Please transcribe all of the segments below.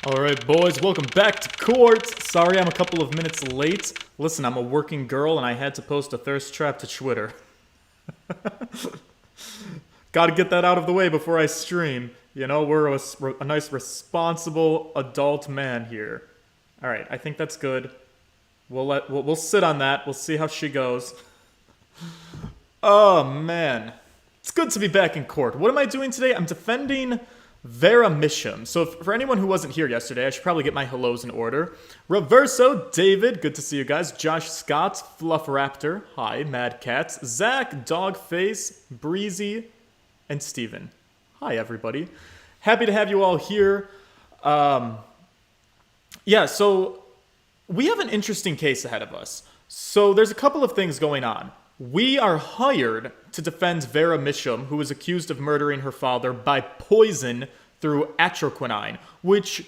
Alright, boys, welcome back to court. Sorry I'm a couple of minutes late. Listen, I'm a working girl and I had to post a thirst trap to Twitter. Gotta get that out of the way before I stream. You know, we're a nice, responsible adult man here. Alright, I think that's good. We'll sit on that. We'll see how she goes. Oh, man. It's good to be back in court. What am I doing today? I'm defending Vera Misham. So for anyone who wasn't here yesterday, I should probably get my hellos in order. Reverso, David, good to see you guys. Josh Scott, Fluff Raptor, hi, Mad Cats, Zach, Dogface, Breezy, and Steven. Hi, everybody. Happy to have you all here. Yeah, so we have an interesting case ahead of us. So there's a couple of things going on. We are hired to defend Vera Misham, who is accused of murdering her father by poison through atroquinine, which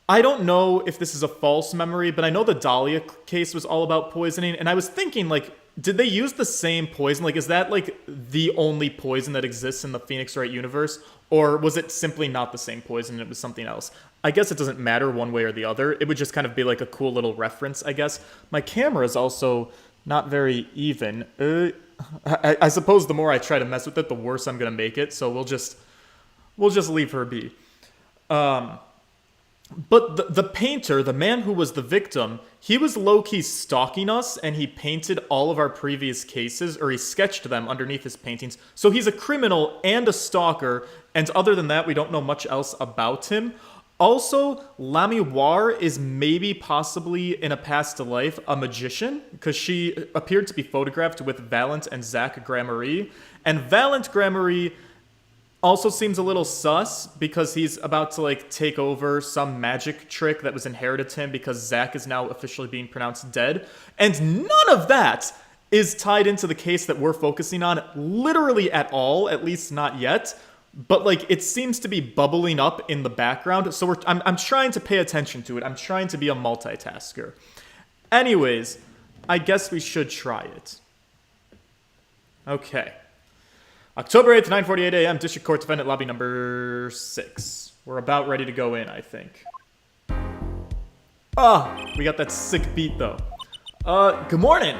I don't know if this is a false memory, but I know the Dahlia case was all about poisoning, and I was thinking, like, did they use the same poison? Like, is that, like, the only poison that exists in the Phoenix Wright universe? Or was it simply not the same poison and it was something else? I guess it doesn't matter one way or the other. It would just kind of be like a cool little reference, I guess. My camera is also not very even. I suppose the more I try to mess with it, the worse I'm gonna make it. So we'll just leave her be. But the painter, the man who was the victim, he was low-key stalking us, and he painted all of our previous cases, or he sketched them underneath his paintings. So he's a criminal and a stalker, and other than that, we don't know much else about him. Also, Lamiwar is maybe possibly in a past life a magician, because she appeared to be photographed with Valent and Zach Gramarye. And Valent Gramarye also seems a little sus, because he's about to, like, take over some magic trick that was inherited to him because Zach is now officially being pronounced dead. And none of that is tied into the case that we're focusing on literally at all, at least not yet. But, like, it seems to be bubbling up in the background, so I'm trying to pay attention to it. I'm trying to be a multitasker. Anyways, I guess we should try it. Okay. October 8th, 9:48 a.m., District Court Defendant Lobby number 6. We're about ready to go in, I think. We got that sick beat, though. Good morning!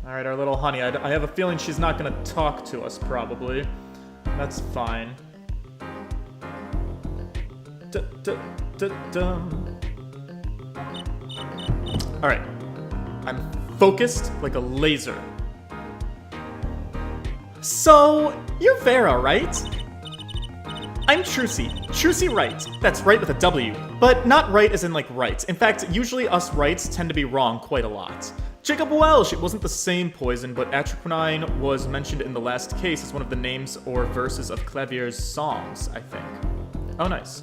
Alright, our little honey. I have a feeling she's not gonna talk to us, probably. That's fine. Alright. I'm focused like a laser. So, you're Vera, right? I'm Trucy. Trucy Wright. That's right with a W. But not right as in, like, right. In fact, usually us Wrights tend to be wrong quite a lot. Jacob Welsh, it wasn't the same poison, but atroquinine was mentioned in the last case as one of the names or verses of Clavier's songs, I think. Oh, nice.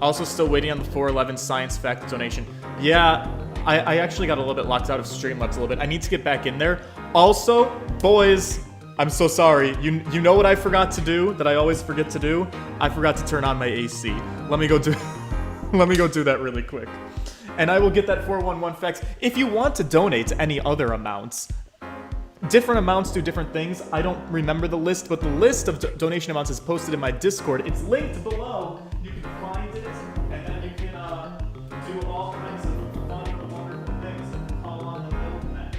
Also still waiting on the 411 science fact donation. Yeah, I actually got a little bit locked out of Streamlabs a little bit. I need to get back in there. Also, boys, I'm so sorry. You know what I forgot to do that I always forget to do? I forgot to turn on my AC. Let me go do that really quick. And I will get that 411 fax. If you want to donate any other amounts, different amounts do different things. I don't remember the list, but the list of donation amounts is posted in my Discord. It's linked below. You can find it, and then you can do all kinds of fun and wonderful things and call on the middlemen.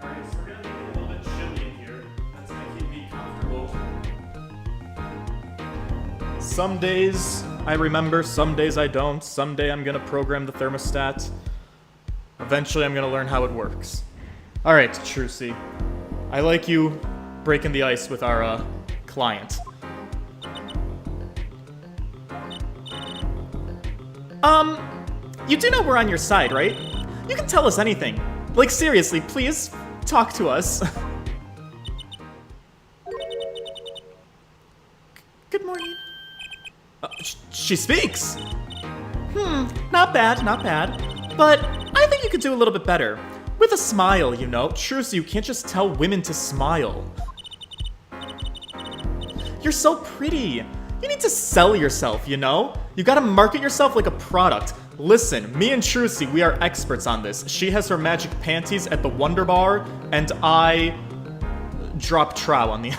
Alright, so we're gonna make it a little bit chilly in here. That's gonna keep me comfortable. Some days I remember, some days I don't. Someday I'm gonna program the thermostat. Eventually I'm gonna learn how it works. Alright, Trucy. I like you breaking the ice with our, client. You do know we're on your side, right? You can tell us anything. Like, seriously, please, talk to us. Good morning. She speaks! Not bad, not bad. But I think you could do a little bit better. With a smile, you know. Trucy, you can't just tell women to smile. You're so pretty. You need to sell yourself, you know? You gotta market yourself like a product. Listen, me and Trucy, we are experts on this. She has her magic panties at the Wonder Bar, and I drop trow on the...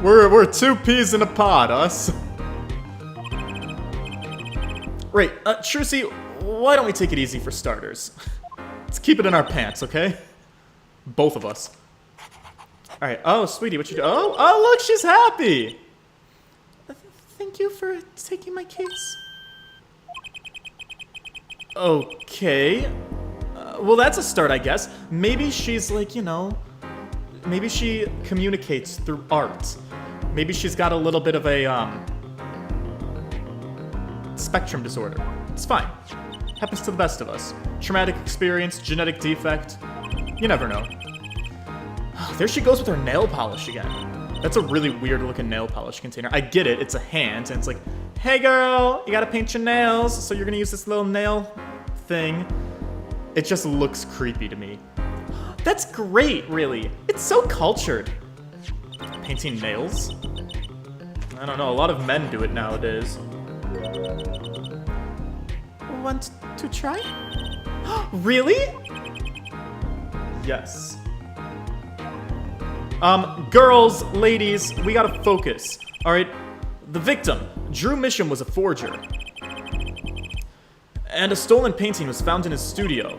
We're two peas in a pod, us. Right, Trucy, why don't we take it easy for starters? Let's keep it in our pants, okay? Both of us. Alright, oh, sweetie, what you do? Oh, look, she's happy! Thank you for taking my case. Okay. Well, that's a start, I guess. Maybe she's like, you know, maybe she communicates through art. Maybe she's got a little bit of a, spectrum disorder. It's fine. Happens to the best of us. Traumatic experience, genetic defect. You never know. There she goes with her nail polish again. That's a really weird looking nail polish container. I get it, it's a hand, and it's like, hey girl, you gotta paint your nails, so you're gonna use this little nail thing. It just looks creepy to me. That's great, really. It's so cultured. Painting nails? I don't know, a lot of men do it nowadays. Want to try? Really? Yes. Girls, ladies, we gotta focus. Alright, the victim, Drew Misham, was a forger. And a stolen painting was found in his studio.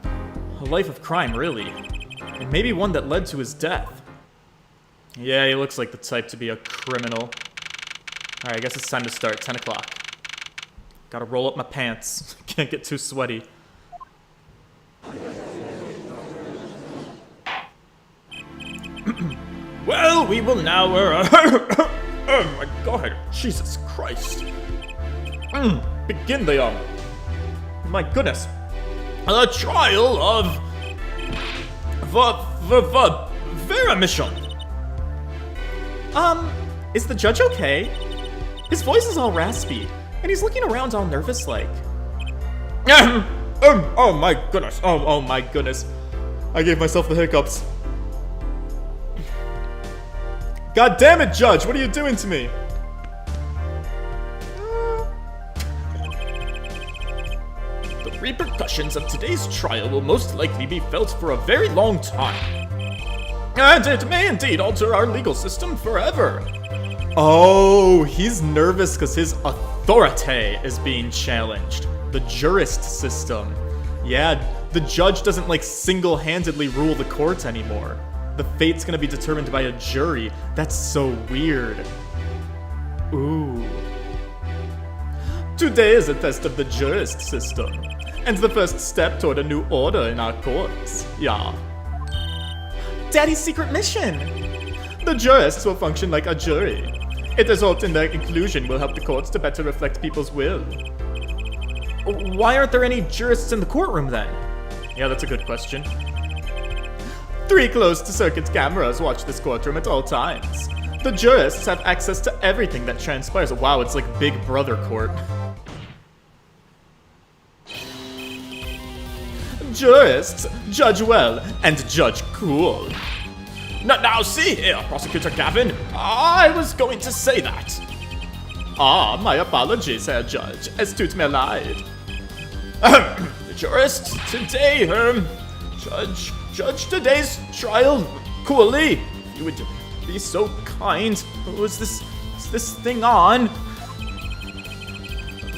A life of crime, really. And maybe one that led to his death. Yeah, he looks like the type to be a criminal. Alright, I guess it's time to start, 10 o'clock. Gotta roll up my pants. Can't get too sweaty. Well, we will now, oh my god, Jesus Christ. Begin the, my goodness. The trial of Vera Misham. Is the judge okay? His voice is all raspy, and he's looking around all nervous like. Oh my goodness, oh my goodness. I gave myself the hiccups. God damn it, Judge, what are you doing to me? The repercussions of today's trial will most likely be felt for a very long time. And it may indeed alter our legal system forever. Oh, he's nervous because his authority is being challenged. The jurist system. Yeah, the judge doesn't like single-handedly rule the court anymore. The fate's gonna be determined by a jury. That's so weird. Ooh. Today is a test of the jurist system, and the first step toward a new order in our courts. Yeah. Daddy's secret mission! The jurists will function like a jury. It is hoped in their inclusion will help the courts to better reflect people's will. Why aren't there any jurists in the courtroom then? Yeah, that's a good question. 3 closed-to-circuit cameras watch this courtroom at all times. The jurists have access to everything that transpires. Wow, it's like Big Brother court. Jurists judge well and judge cool. Now see here, Prosecutor Gavin, I was going to say that. My apologies, Herr Judge. Es tut mir leid. Jurists, today, Judge today's trial coolly. If you would be so kind. Is this thing on?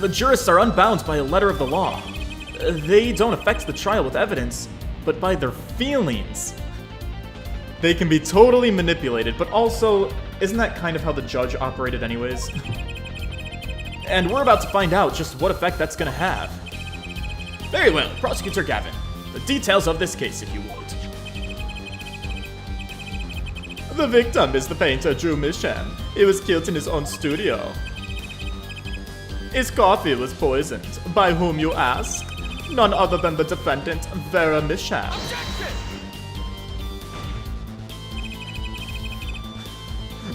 The jurists are unbound by a letter of the law. They don't affect the trial with evidence, but by their feelings. They can be totally manipulated, but also, isn't that kind of how the judge operated anyways? And we're about to find out just what effect that's gonna have. Very well, Prosecutor Gavin. The details of this case, if you would. The victim is the painter Drew Misham. He was killed in his own studio. His coffee was poisoned. By whom, you ask? None other than the defendant, Vera Misham.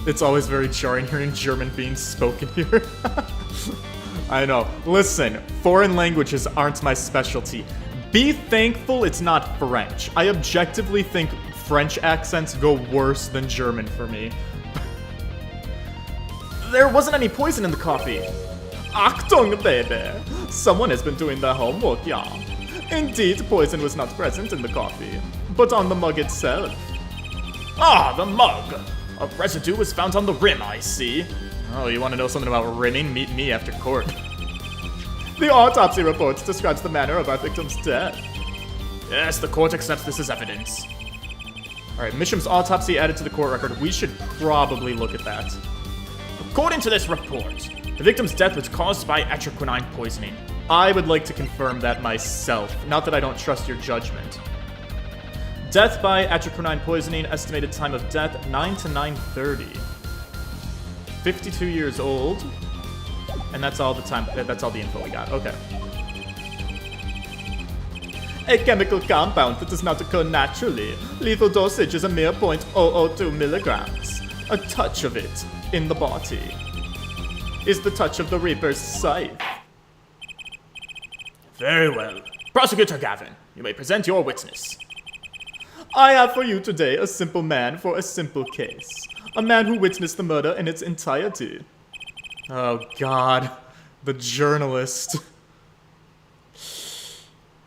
It's always very jarring hearing German being spoken here. I know. Listen, foreign languages aren't my specialty. Be thankful it's not French. I objectively think French accents go worse than German for me. There wasn't any poison in the coffee. Achtung, baby! Someone has been doing their homework, yeah. Indeed, poison was not present in the coffee, but on the mug itself. Ah, the mug! A residue was found on the rim, I see. Oh, you want to know something about rimming? Meet me after court. The autopsy report describes the manner of our victim's death. Yes, the court accepts this as evidence. Alright, Misham's autopsy added to the court record. We should probably look at that. According to this report, the victim's death was caused by atroquinine poisoning. I would like to confirm that myself. Not that I don't trust your judgment. Death by atroquinine poisoning, estimated time of death, 9 to 9:30. 52 years old. And that's all the time, that's all the info we got. Okay. A chemical compound that does not occur naturally. Lethal dosage is a mere 0.002 milligrams. A touch of it in the body is the touch of the Reaper's scythe. Very well. Prosecutor Gavin, you may present your witness. I have for you today a simple man for a simple case. A man who witnessed the murder in its entirety. Oh God, the journalist.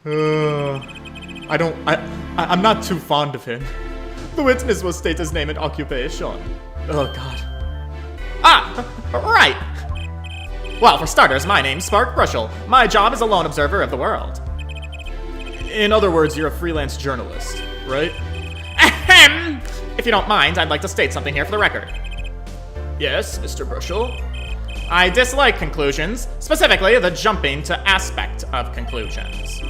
I'm not too fond of him. The witness will state his name and occupation. Oh God. Ah, right. Well, for starters, my name's Spark Brushel. My job is a lone observer of the world. In other words, you're a freelance journalist, right? Ahem! If you don't mind, I'd like to state something here for the record. Yes, Mr. Brushel? I dislike conclusions, specifically the jumping to aspect of conclusions.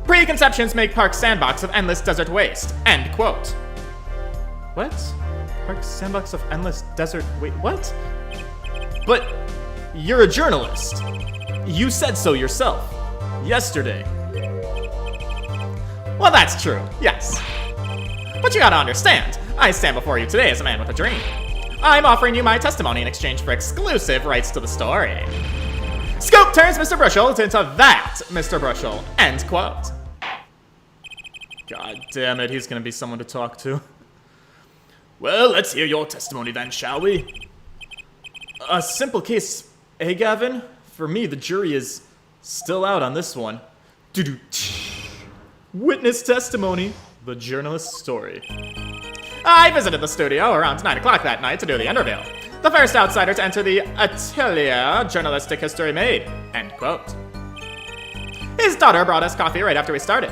Preconceptions make Park's sandbox of endless desert waste. End quote. What? Park's sandbox of endless desert waste? What? But you're a journalist. You said so yourself. Yesterday. Well, that's true, yes. But you gotta understand, I stand before you today as a man with a dream. I'm offering you my testimony in exchange for exclusive rights to the story. Scope turns Mr. Brushel into that Mr. Brushel. End quote. God damn it, he's gonna be someone to talk to. Well, let's hear your testimony then, shall we? A simple case, eh, Gavin? For me, the jury is still out on this one. Witness testimony, the journalist's story. I visited the studio around 9 o'clock that night to do the interview. The first outsider to enter the atelier journalistic history made. End quote. His daughter brought us coffee right after we started.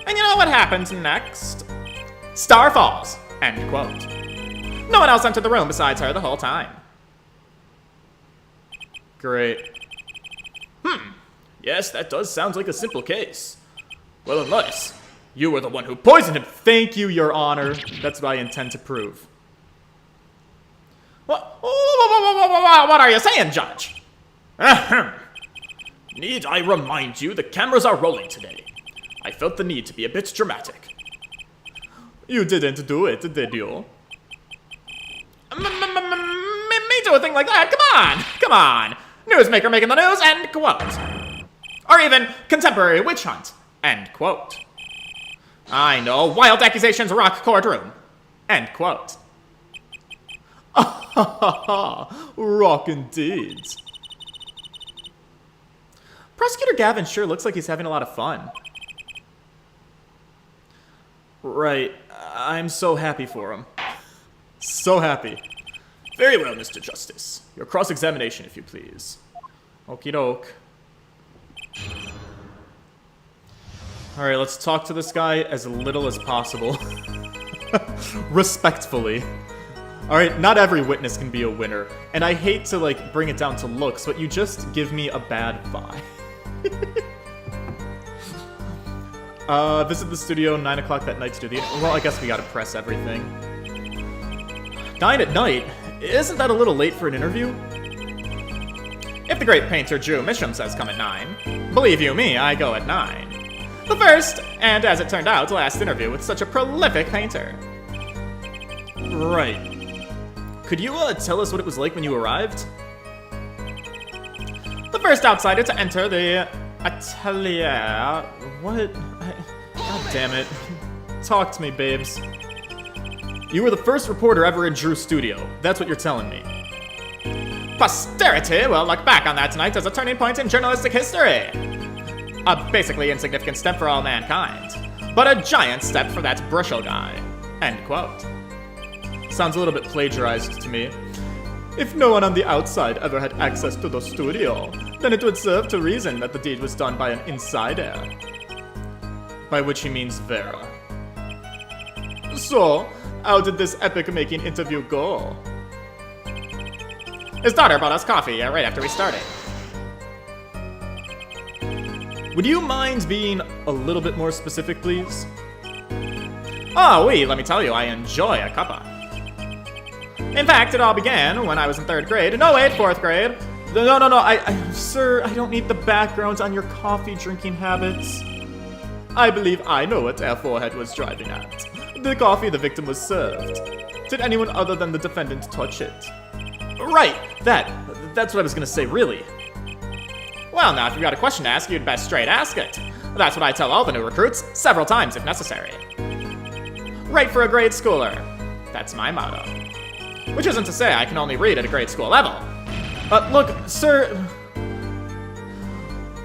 And you know what happened next? Star falls. End quote. No one else entered the room besides her the whole time. Great. Yes, that does sound like a simple case. Well, unless you were the one who poisoned him. Thank you, Your Honor. That's what I intend to prove. What are you saying, Judge? Ahem. Need I remind you the cameras are rolling today? I felt the need to be a bit dramatic. You didn't do it, did you? Me do a thing like that? Come on! Newsmaker making the news, end quote. Or even contemporary witch hunt, end quote. I know, wild accusations rock courtroom, end quote. Rock indeed. Prosecutor Gavin sure looks like he's having a lot of fun. Right, I'm so happy for him. So happy. Very well, Mr. Justice. Your cross-examination, if you please. Okie doke. Alright, let's talk to this guy as little as possible. Respectfully. Alright, not every witness can be a winner. And I hate to, like, bring it down to looks, but you just give me a bad vibe. Visit the studio 9 o'clock that night to do the... Well, I guess we gotta press everything. 9 at night? Isn't that a little late for an interview? If the great painter Drew Misham says come at 9, believe you me, I go at 9. The first, and as it turned out, last interview with such a prolific painter. Right. Could you, tell us what it was like when you arrived? The first outsider to enter the atelier... What? God damn it. Talk to me, babes. You were the first reporter ever in Drew's studio. That's what you're telling me. Posterity will look back on that tonight as a turning point in journalistic history. A basically insignificant step for all mankind, but a giant step for that Brushel guy. End quote. Sounds a little bit plagiarized to me. If no one on the outside ever had access to the studio, then it would serve to reason that the deed was done by an insider. By which he means Vera. So, how did this epic-making interview go? His daughter bought us coffee right after we started. Would you mind being a little bit more specific, please? Oh, oui, let me tell you, I enjoy a cuppa. In fact, it all began when I was in 3rd grade. No, wait, 4th grade. No, sir, I don't need the background on your coffee drinking habits. I believe I know what our forehead was driving at. The coffee the victim was served. Did anyone other than the defendant touch it? Right, that's what I was gonna say, really. Well, now, if you've got a question to ask, you'd best straight ask it. That's what I tell all the new recruits, several times if necessary. Right for a grade schooler. That's my motto. Which isn't to say I can only read at a grade school level. But look, sir...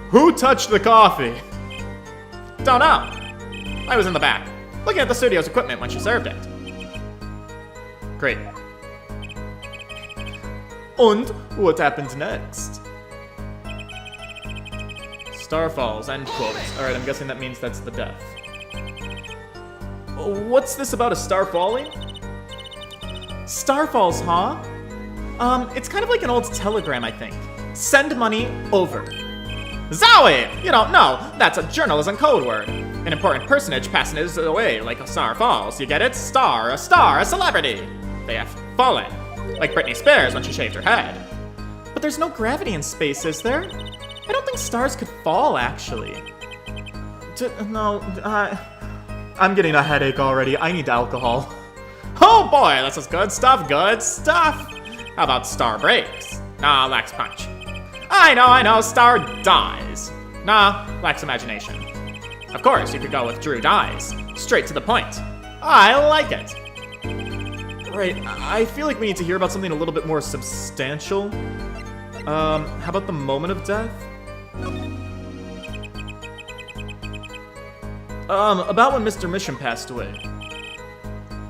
Who touched the coffee? Don't know. I was in the back, looking at the studio's equipment when she served it. Great. And what happened next? Star falls, end quote. Alright, I'm guessing that means that's the death. What's this about a star falling? Star falls, huh? It's kind of like an old telegram, I think. Send money over. Zowie! You don't know. That's a journalism code word. An important personage passes away like a star falls. You get it? Star, a celebrity. They have fallen. Like Britney Spears when she shaved her head. But there's no gravity in space, is there? I don't think stars could fall, actually. I'm getting a headache already. I need alcohol. Oh boy, this is good stuff, How about star breaks? Nah, lacks punch. I know, star dies. Nah, lacks imagination. Of course, you could go with Drew dies. Straight to the point. I like it. Right, I feel like we need to hear about something a little bit more substantial. How about the moment of death? About when Mr. Mission passed away.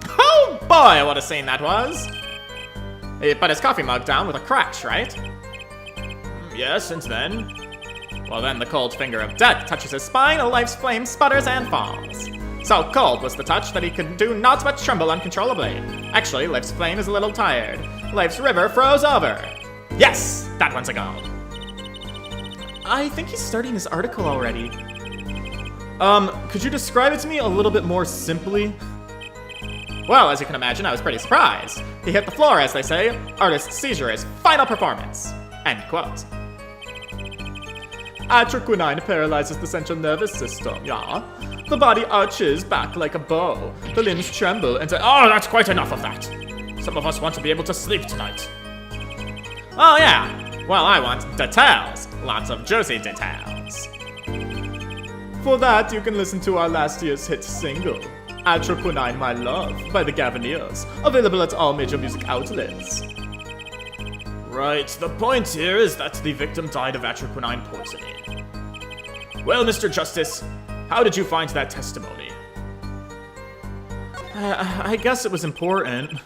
Oh boy, what a scene that was! He put his coffee mug down with a crash, right? Yes, and then? Well, then the cold finger of death touches his spine, a life's flame sputters and falls. So cold was the touch that he could do naught but tremble uncontrollably. Actually, life's flame is a little tired. Life's river froze over. Yes, that one's a go. I think he's starting his article already. Could you describe it to me a little bit more simply? Well, as you can imagine, I was pretty surprised. He hit the floor, as they say. Artist's seizure is final performance. End quote. Atroquinine paralyzes the central nervous system, yeah? The body arches back like a bow. The limbs tremble and say, oh, that's quite enough of that. Some of us want to be able to sleep tonight. Oh, yeah. Well, I want details. Lots of juicy details. For that, you can listen to our last year's hit single, Atroquinine My Love, by the Gaviniers, available at all major music outlets. Right, the point here is that the victim died of atroquinine poisoning. Well, Mr. Justice, how did you find that testimony? I guess it was important.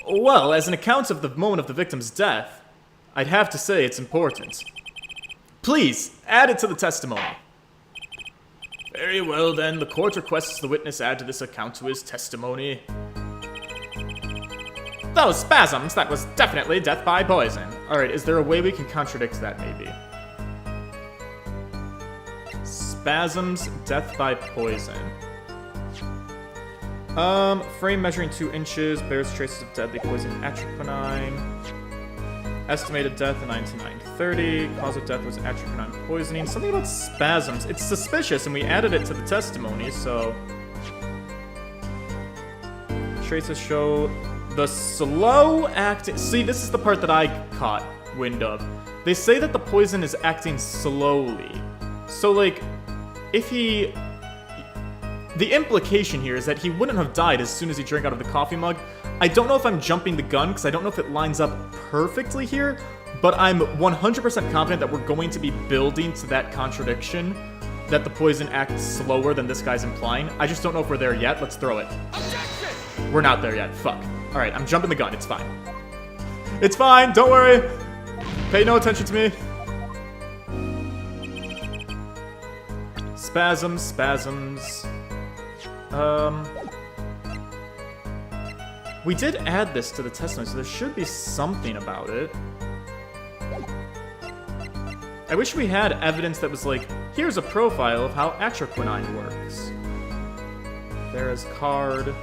Well, as an account of the moment of the victim's death, I'd have to say it's important. Please, add it to the testimony. Very well then, the court requests the witness add to this account to his testimony. Those spasms, that was definitely death by poison. Alright, is there a way we can contradict that, maybe? Spasms, death by poison. Frame measuring 2 inches, bears traces of deadly poison atroquinine. Estimated death in 1930. Cause of death was atroquinine poisoning. Something about spasms. It's suspicious, and we added it to the testimony, so... Traces show the slow acting... See, this is the part that I caught wind of. They say that the poison is acting slowly. So, like, if he... The implication here is that he wouldn't have died as soon as he drank out of the coffee mug. I don't know if I'm jumping the gun, because I don't know if it lines up perfectly here, but I'm 100% confident that we're going to be building to that contradiction, that the poison acts slower than this guy's implying. I just don't know if we're there yet. Let's throw it. Objection! We're not there yet. Fuck. Alright, I'm jumping the gun. It's fine. It's fine. Don't worry. Pay no attention to me. Spasms. We did add this to the testimony, so there should be something about it. I wish we had evidence that was like, here's a profile of how atroquinine works. There is card.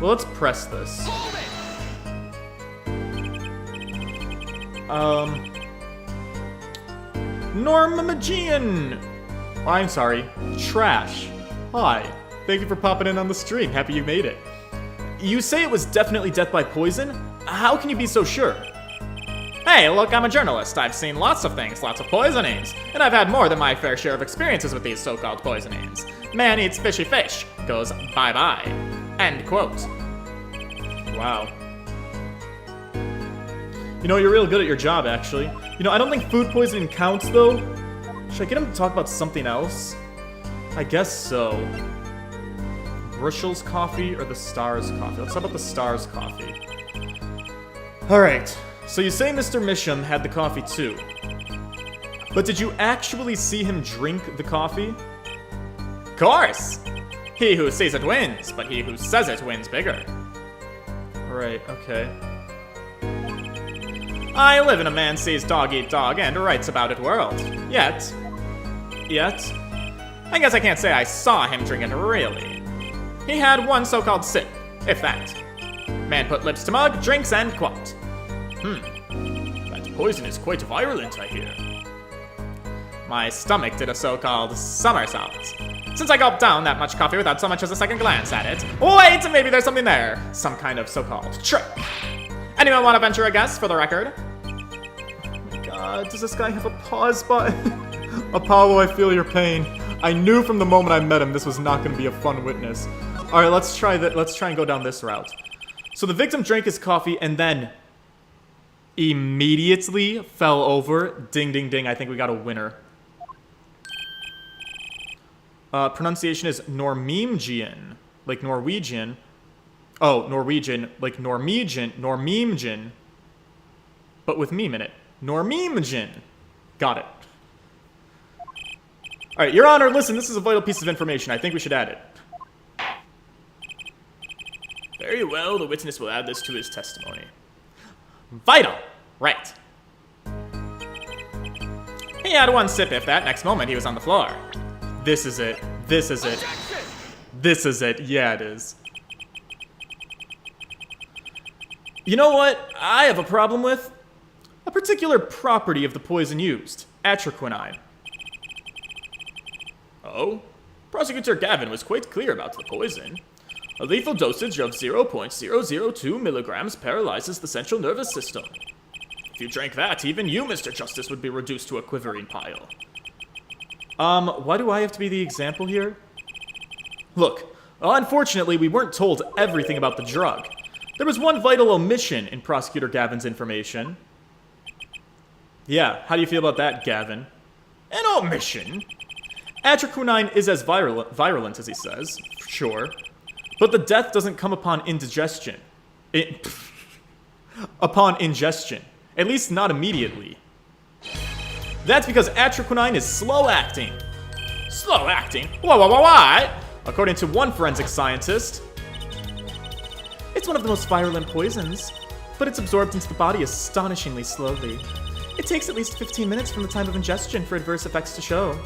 Well, let's press this. Normagian! I'm sorry, Trash. Hi, thank you for popping in on the stream. Happy you made it. You say it was definitely death by poison? How can you be so sure? Hey, look, I'm a journalist. I've seen lots of things, lots of poisonings, and I've had more than my fair share of experiences with these so-called poisonings. Man eats fishy fish, goes bye-bye. End quote. Wow. You know, you're real good at your job, actually. You know, I don't think food poisoning counts, though. Should I get him to talk about something else? I guess so. Brushel's coffee or the Stars coffee? Let's talk about the Stars coffee. Alright, so you say Mr. Misham had the coffee too. But did you actually see him drink the coffee? Course! He who sees it wins, but he who says it wins bigger. Right, okay. I live in a man sees dog eat dog and writes about it world. Yet, I guess I can't say I saw him drink it really. He had one so-called sip, if that. Man put lips to mug, drinks, and quote. That poison is quite virulent, I hear. My stomach did a so-called somersault. Since I gulped down that much coffee without so much as a second glance at it. Wait, maybe there's something there. Some kind of so-called trick. Anyone want to venture a guess for the record? Oh my god, does this guy have a pause button? Apollo, I feel your pain. I knew from the moment I met him this was not going to be a fun witness. Alright, let's try that. Let's try and go down this route. So the victim drank his coffee and then immediately fell over. Ding, ding, ding. I think we got a winner. Pronunciation is Norwegian, like Norwegian. Oh, Norwegian, like Norwegian, but with meme in it. Norwegian. Got it. Alright, Your Honor, listen, this is a vital piece of information. I think we should add it. Very well, the witness will add this to his testimony. Vital! Right. He had one sip if that. Next moment, he was on the floor. This is it. This is it. This is it. Yeah, it is. You know what I have a problem with? A particular property of the poison used. Atroquinine. Oh? Prosecutor Gavin was quite clear about the poison. A lethal dosage of 0.002 milligrams paralyzes the central nervous system. If you drank that, even you, Mr. Justice, would be reduced to a quivering pile. Why do I have to be the example here? Look, unfortunately, we weren't told everything about the drug. There was one vital omission in Prosecutor Gavin's information. Yeah, how do you feel about that, Gavin? An omission? Atroquinine is as virulent as he says, sure. But the death doesn't come upon indigestion. Upon ingestion. At least not immediately. That's because atroquinine is slow-acting. Slow-acting? What? According to one forensic scientist, it's one of the most virulent poisons, but it's absorbed into the body astonishingly slowly. It takes at least 15 minutes from the time of ingestion for adverse effects to show.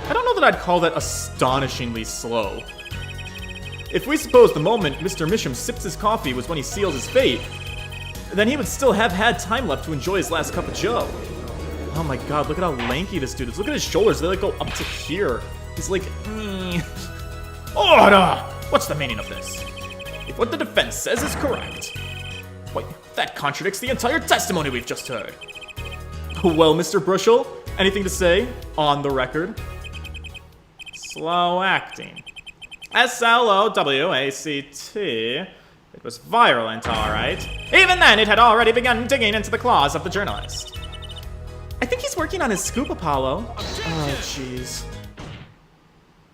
I don't know that I'd call that astonishingly slow. If we suppose the moment Mr. Misham sipped his coffee was when he sealed his fate, then he would still have had time left to enjoy his last cup of joe. Oh my god, look at how lanky this dude is. Look at his shoulders, they like go up to here. He's like, Order! What's the meaning of this? If what the defense says is correct, wait, that contradicts the entire testimony we've just heard. Well, Mr. Brushel, anything to say on the record? Slow acting. S-L-O-W-A-C-T. It was virulent, alright. Even then, it had already begun digging into the claws of the journalist. I think he's working on his scoop, Apollo. Oh, jeez.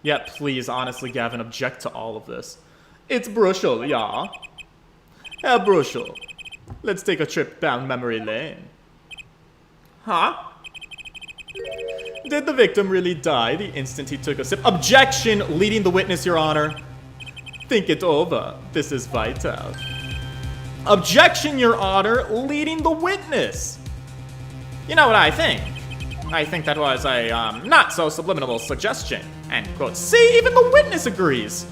Yeah, please, honestly, Gavin, object to all of this. It's Bruschel, yeah. Herr Bruschel, let's take a trip down memory lane. Huh? Did the victim really die the instant he took a sip? Objection, leading the witness, Your Honor. Think it over. This is vital. Objection, Your Honor, leading the witness. You know what I think? I think that was a not so subliminal suggestion. End quote. See, even the witness agrees.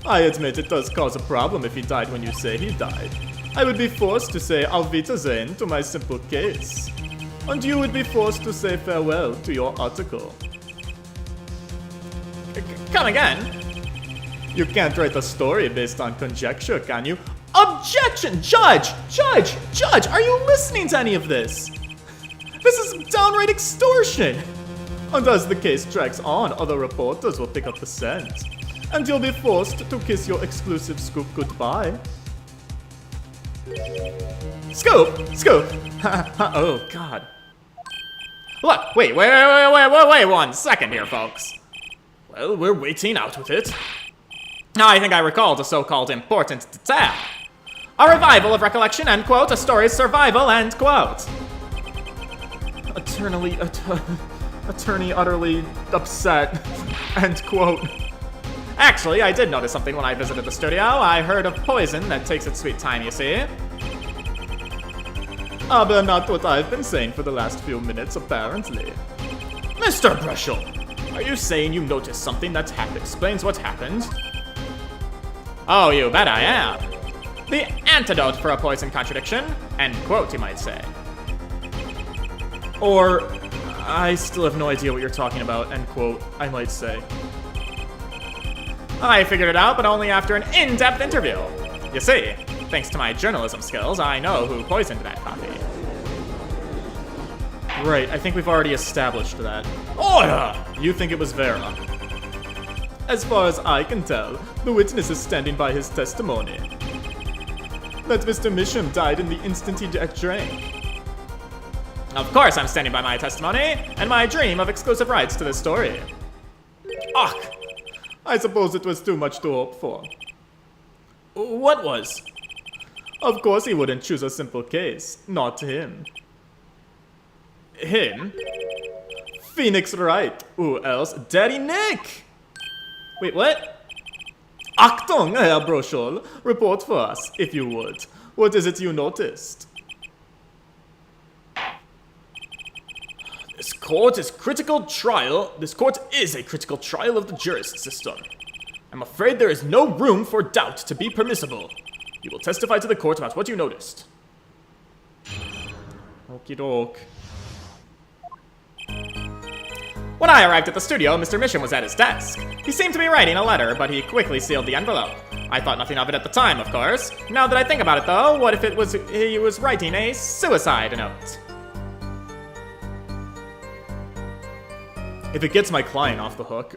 I admit it does cause a problem if he died when you say he died. I would be forced to say Auf Wiedersehen to my simple case. And you would be forced to say farewell to your article. Come again? You can't write a story based on conjecture, can you? Objection! Judge! Judge! Judge! Are you listening to any of this? This is downright extortion! And as the case drags on, other reporters will pick up the scent. And you'll be forced to kiss your exclusive scoop goodbye. Scoop! Scoop! Oh, God. Look, wait 1 second here, folks. Well, we're waiting out with it. I think I recalled a so-called important detail. A revival of recollection, end quote, a story's survival, end quote. Attorney utterly upset, end quote. Actually, I did notice something when I visited the studio. I heard of poison that takes its sweet time, you see. But not what I've been saying for the last few minutes, apparently. Mr. Bruschel, are you saying you noticed something that explains what happened? Oh, you bet I am. The antidote for a poison contradiction, end quote, you might say. Or, I still have no idea what you're talking about, end quote, I might say. I figured it out, but only after an in-depth interview. You see, thanks to my journalism skills, I know who poisoned that coffee. Right, I think we've already established that. Order! You think it was Vera. As far as I can tell, the witness is standing by his testimony. That Mr. Misham died in the instant he drank. Of course I'm standing by my testimony, and my dream of exclusive rights to this story. Ugh! I suppose it was too much to hope for. What was? Of course he wouldn't choose a simple case. Not him. Him? Phoenix Wright. Who else? Daddy Nick! Wait, what? Achtung, Herr Bruschel. Report for us, if you would. What is it you noticed? This court is a critical trial of the jurist system. I'm afraid there is no room for doubt to be permissible. You will testify to the court about what you noticed. Okie doke. When I arrived at the studio, Mr. Misham was at his desk. He seemed to be writing a letter, but he quickly sealed the envelope. I thought nothing of it at the time, of course. Now that I think about it, though, what if he was writing a suicide note? If it gets my client off the hook.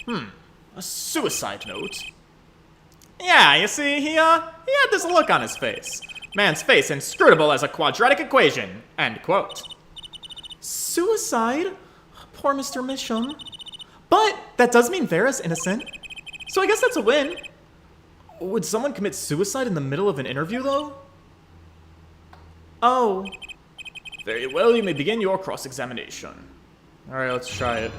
A suicide note? Yeah, you see, he had this look on his face. Man's face inscrutable as a quadratic equation, end quote. Suicide? Poor Mr. Misham. But that does mean Vera's innocent. So I guess that's a win. Would someone commit suicide in the middle of an interview, though? Oh. Very well, you may begin your cross-examination. Alright, let's try it.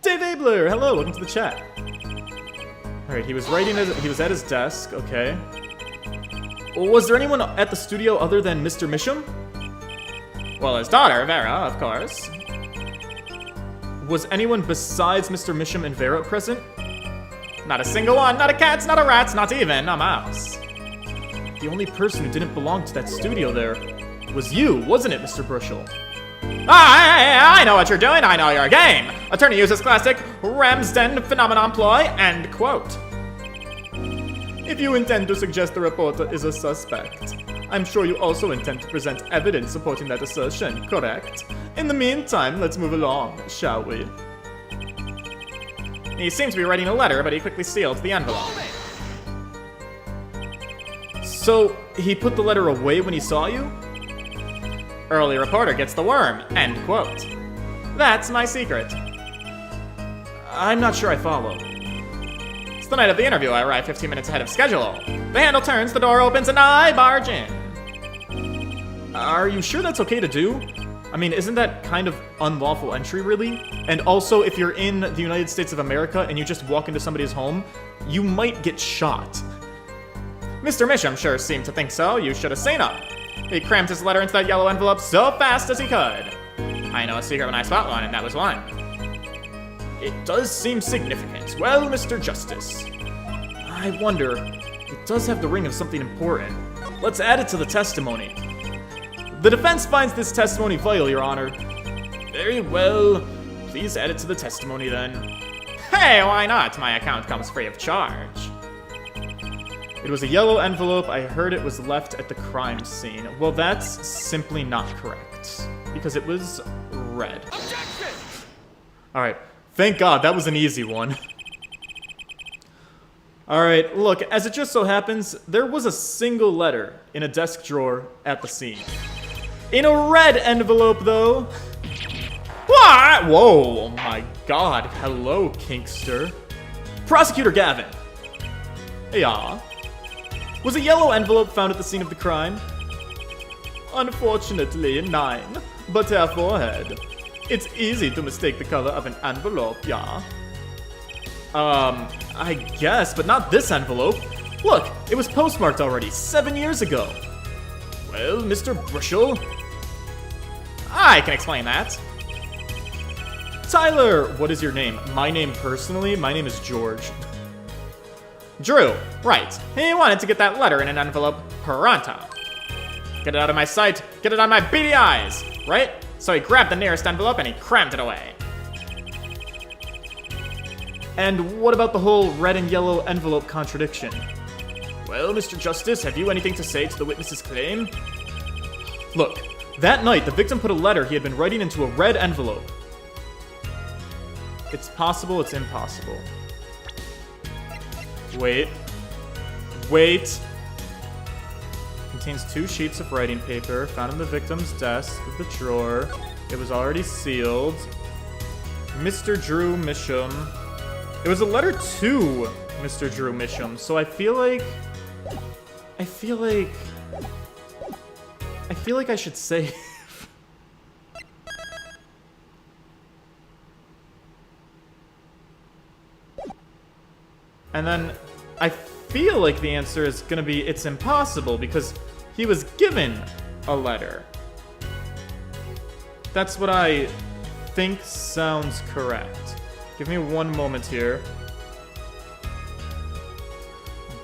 Dave Abler, hello, welcome to the chat. Alright, he was at his desk, okay. Was there anyone at the studio other than Mr. Misham? Well, his daughter, Vera, of course. Was anyone besides Mr. Misham and Vera present? Not a single one, not a cat, not a rat, not even a mouse. The only person who didn't belong to that studio there was you, wasn't it, Mr. Bruschel? I know what you're doing, I know your game. Attorney uses classic Ramsden phenomenon ploy, end quote. If you intend to suggest the reporter is a suspect, I'm sure you also intend to present evidence supporting that assertion, correct? In the meantime, let's move along, shall we? He seemed to be writing a letter, but he quickly sealed the envelope. So, he put the letter away when he saw you? Early reporter gets the worm, end quote. That's my secret. I'm not sure I follow. It's the night of the interview. I arrive 15 minutes ahead of schedule. The handle turns, the door opens, and I barge in. Are you sure that's okay to do? I mean, isn't that kind of unlawful entry, really? And also, if you're in the United States of America and you just walk into somebody's home, you might get shot. Mr. Misham sure seemed to think so. You should have seen him. He crammed his letter into that yellow envelope so fast as he could. I know a secret when I spot one, and that was one. It does seem significant. Well, Mr. Justice, I wonder, it does have the ring of something important. Let's add it to the testimony. The defense finds this testimony vital, Your Honor. Very well. Please add it to the testimony, then. Hey, why not? My account comes free of charge. It was a yellow envelope. I heard it was left at the crime scene. Well, that's simply not correct, because it was red. Alright, thank God, that was an easy one. Alright, look, as it just so happens, there was a single letter in a desk drawer at the scene. In a red envelope, though. What? Whoa, oh my God. Hello, Kinkster. Prosecutor Gavin. Yeah. Was a yellow envelope found at the scene of the crime? Unfortunately, 9. But her forehead. It's easy to mistake the color of an envelope, yeah. I guess, but not this envelope. Look, it was postmarked already 7 years ago. Well, Mr. Brushel, I can explain that. Tyler, what is your name? My name personally? My name is George. Drew, right. He wanted to get that letter in an envelope pronto. Get it out of my sight, get it on my beady eyes, right? So he grabbed the nearest envelope and he crammed it away. And what about the whole red and yellow envelope contradiction? Well, Mr. Justice, have you anything to say to the witness's claim? Look, that night the victim put a letter he had been writing into a red envelope. It's possible, it's impossible. Wait. Contains 2 sheets of writing paper found in the victim's desk of the drawer. It was already sealed. Mr. Drew Misham. It was a letter to Mr. Drew Misham, so I feel like I should say. And then I feel like the answer is gonna be it's impossible because he was given a letter. That's what I think sounds correct. Give me one moment here.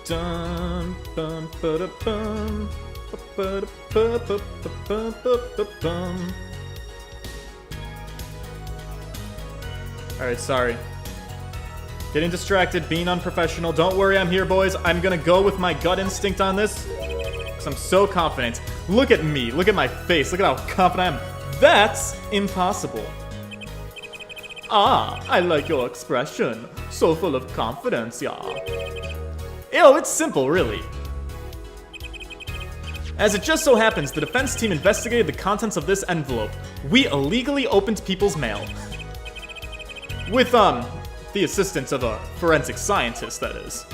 Dun, bum, ba-da, bum, ba-da, ba-ba-ba-ba-ba-ba-bum. Alright, sorry. Getting distracted, being unprofessional. Don't worry, I'm here, boys. I'm gonna go with my gut instinct on this, because I'm so confident. Look at me. Look at my face. Look at how confident I am. That's impossible. Ah, I like your expression. So full of confidence, yeah. Ew, it's simple, really. As it just so happens, the defense team investigated the contents of this envelope. We illegally opened people's mail. With, the assistance of a forensic scientist, that is.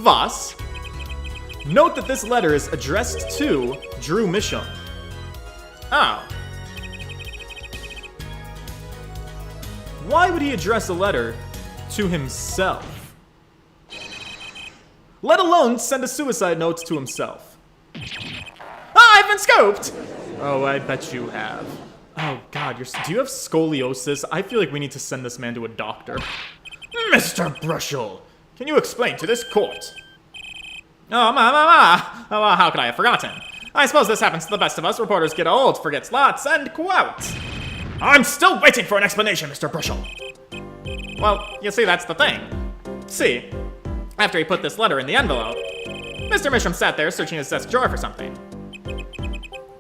Was. Note that this letter is addressed to Drew Misham. Oh. Why would he address a letter to himself? Let alone send a suicide note to himself. Ah, I've been scooped! Oh, I bet you have. Oh god, do you have scoliosis? I feel like we need to send this man to a doctor. Mr. Brushel, can you explain to this court? Oh, how could I have forgotten? I suppose this happens to the best of us. Reporters get old, forgets lots, and quote. I'm still waiting for an explanation, Mr. Brushel. Well, you see, that's the thing. See, after he put this letter in the envelope, Mr. Misham sat there searching his desk drawer for something.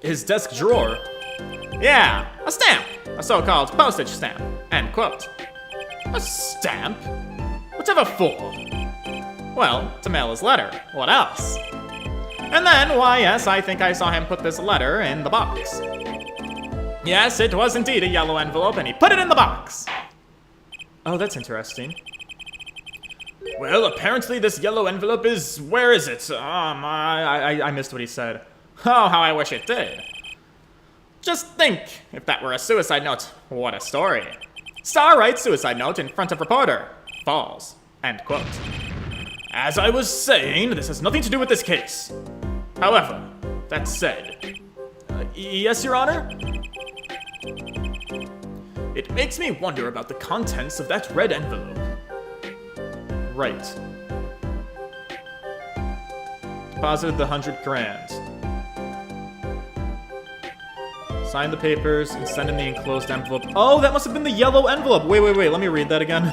His desk drawer? Yeah, a stamp. A so-called postage stamp. End quote. A stamp? Whatever for? Well, to mail his letter. What else? And then, why, yes, I think I saw him put this letter in the box. Yes, it was indeed a yellow envelope, and he put it in the box. Oh, that's interesting. Well, apparently this yellow envelope is... Where is it? I missed what he said. Oh, how I wish it did. Just think, if that were a suicide note, what a story. Star writes suicide note in front of reporter. Falls. End quote. As I was saying, this has nothing to do with this case. However, that said... yes, Your Honor? It makes me wonder about the contents of that red envelope. Right. Deposited the 100 grand. Sign the papers and send in the enclosed envelope. Oh, that must have been the yellow envelope. Wait, let me read that again.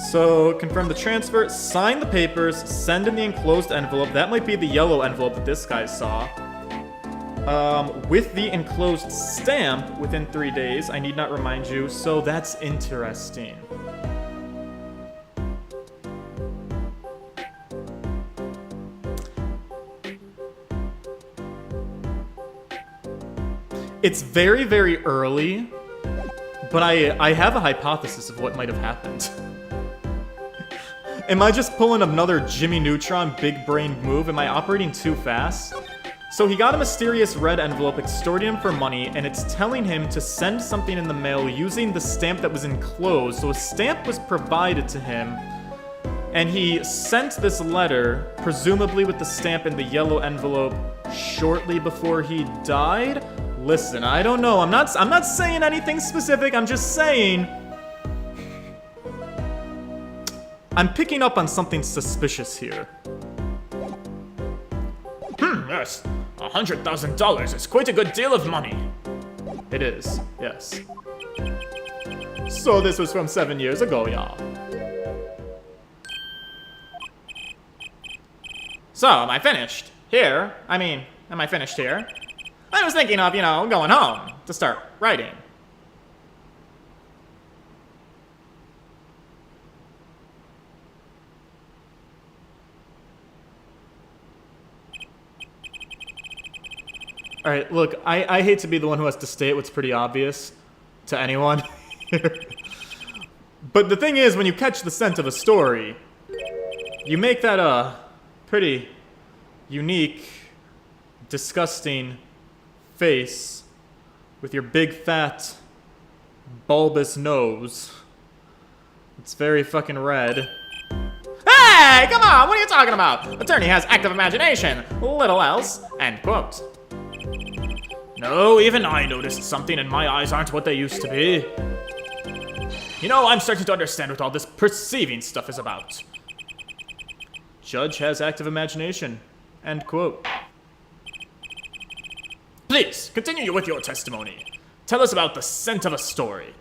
So, confirm the transfer, sign the papers, send in the enclosed envelope. That might be the yellow envelope that this guy saw. With the enclosed stamp within 3 days. I need not remind you, so that's interesting. It's very, very early, but I have a hypothesis of what might have happened. Am I just pulling another Jimmy Neutron big-brained move? Am I operating too fast? So he got a mysterious red envelope extorting him for money, and it's telling him to send something in the mail using the stamp that was enclosed. So a stamp was provided to him, and he sent this letter, presumably with the stamp in the yellow envelope, shortly before he died? Listen, I don't know. I'm not saying anything specific. I'm just saying I'm picking up on something suspicious here. Yes. $100,000 is quite a good deal of money. It is, yes. So this was from 7 years ago, y'all. So, am I finished? Here? Am I finished here? I was thinking of, going home to start writing. Alright, look, I hate to be the one who has to state what's pretty obvious to anyone here. But the thing is, when you catch the scent of a story, you make that a pretty unique, disgusting face with your big, fat, bulbous nose. It's very fucking red. Hey, come on, what are you talking about? Attorney has active imagination, little else, end quote. No, even I noticed something and my eyes aren't what they used to be. I'm starting to understand what all this perceiving stuff is about. Judge has active imagination, end quote. Please, continue with your testimony. Tell us about the scent of a story.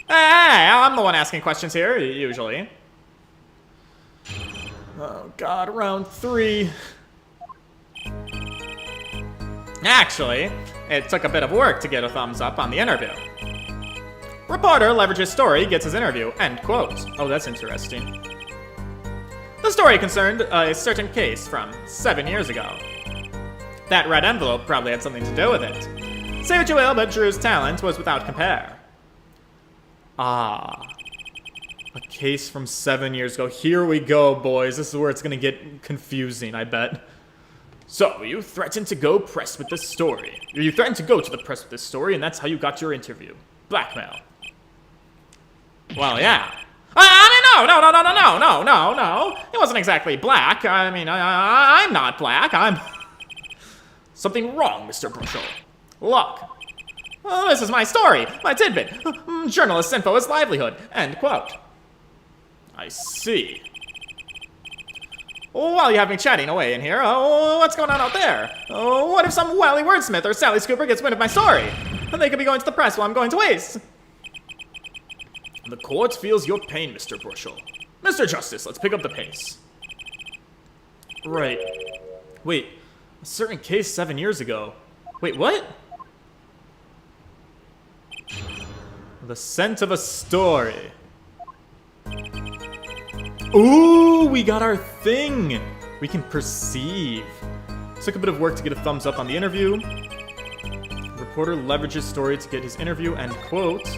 Hey, I'm the one asking questions here, usually. Oh god, round 3. Actually, it took a bit of work to get a thumbs up on the interview. Reporter leverages story, gets his interview, end quote. Oh, that's interesting. The story concerned a certain case from 7 years ago. That red envelope probably had something to do with it. Say what you will, but Drew's talent was without compare. Ah. A case from 7 years ago. Here we go, boys. This is where it's gonna get confusing, I bet. So, you threatened to go press with this story. You threatened to go to the press with this story, and that's how you got your interview. Blackmail. Well, yeah. No. It wasn't exactly black. I'm not black. I'm... Something wrong, Mr. Bruschel. Look. Oh, this is my story, my tidbit. Journalist's info is livelihood. End quote. I see. While you have me chatting away in here, what's going on out there? What if some wily wordsmith or Sally Scooper gets wind of my story? They could be going to the press while I'm going to waste. The court feels your pain, Mr. Bruschel. Mr. Justice, let's pick up the pace. Right. Wait, a certain case 7 years ago. Wait, what? The scent of a story. Ooh, we got our thing! We can perceive. Took a bit of work to get a thumbs up on the interview. Reporter leverages story to get his interview, end quote.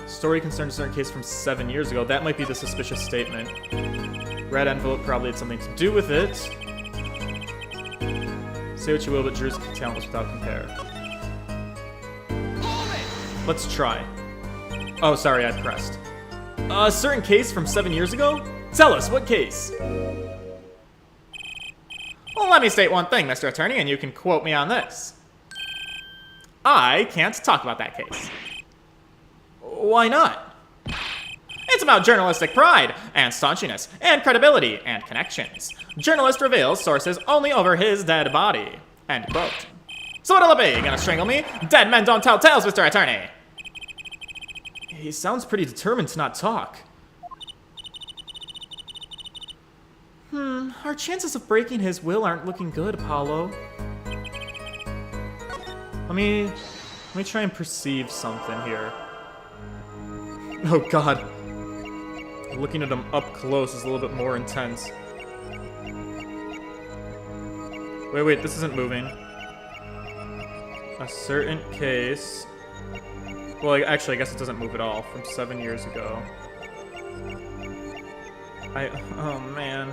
Story concerns a certain case from 7 years ago. That might be the suspicious statement. Red envelope probably had something to do with it. Say what you will, but Drew's talent was without compare. Let's try. Oh, sorry, I pressed. A certain case from 7 years ago? Tell us, what case? Well, let me state one thing, Mr. Attorney, and you can quote me on this. I can't talk about that case. Why not? It's about journalistic pride, and staunchiness, and credibility, and connections. Journalist reveals sources only over his dead body. End quote. So what'll it be? Gonna strangle me? Dead men don't tell tales, Mr. Attorney! He sounds pretty determined to not talk. Our chances of breaking his will aren't looking good, Apollo. Let me try and perceive something here. Oh god. Looking at him up close is a little bit more intense. Wait, this isn't moving. A certain case... Well, actually, I guess it doesn't move at all. From 7 years ago. Oh, man.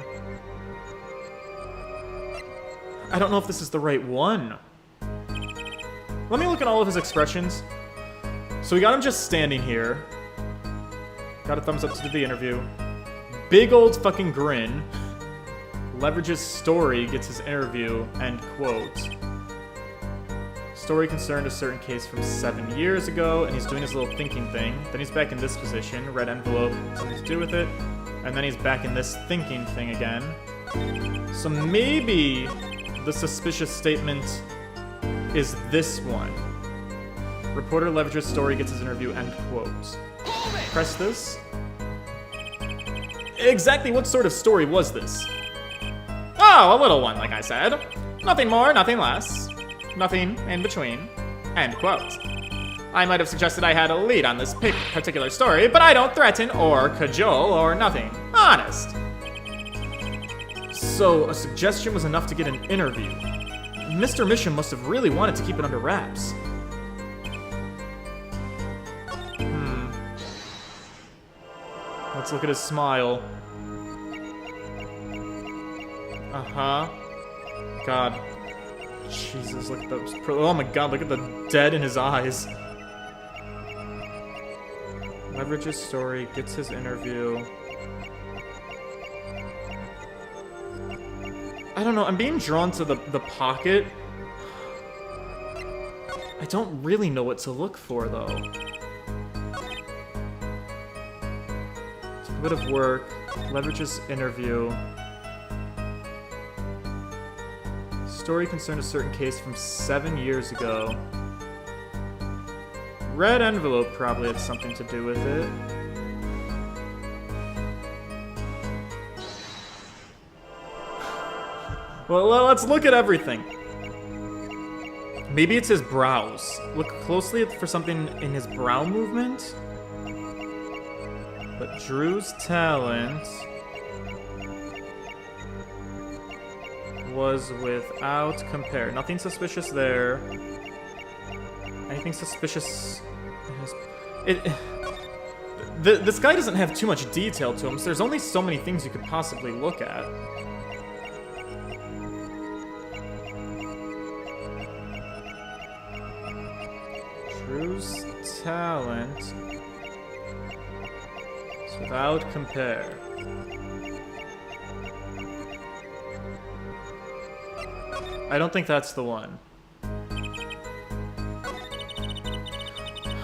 I don't know if this is the right one. Let me look at all of his expressions. So we got him just standing here. Got a thumbs up to do the interview. Big old fucking grin. Leverages story, gets his interview, end quote. Story concerned a certain case from 7 years ago, and he's doing his little thinking thing. Then he's back in this position, red envelope, something to do with it. And then he's back in this thinking thing again. So maybe the suspicious statement is this one. Reporter leverages story, gets his interview, end quote. Press this. Exactly what sort of story was this? Oh, a little one, like I said. Nothing more, nothing less. Nothing in between. End quote. I might have suggested I had a lead on this particular story, but I don't threaten or cajole or nothing. Honest. So, a suggestion was enough to get an interview. Mr. Misham must have really wanted to keep it under wraps. Let's look at his smile. Uh-huh. God. Jesus, look at those. Oh my god, look at the dead in his eyes. Leverages story, gets his interview. I don't know, I'm being drawn to the pocket. I don't really know what to look for, though. It's a bit of work. Leverages interview. Story concerned a certain case from 7 years ago. Red envelope probably had something to do with it. Well, let's look at everything. Maybe it's his brows. Look closely for something in his brow movement. But Drew's talent was without compare. Nothing suspicious there. Anything suspicious? This guy doesn't have too much detail to him, so there's only so many things you could possibly look at. Drew's talent is without compare. I don't think that's the one.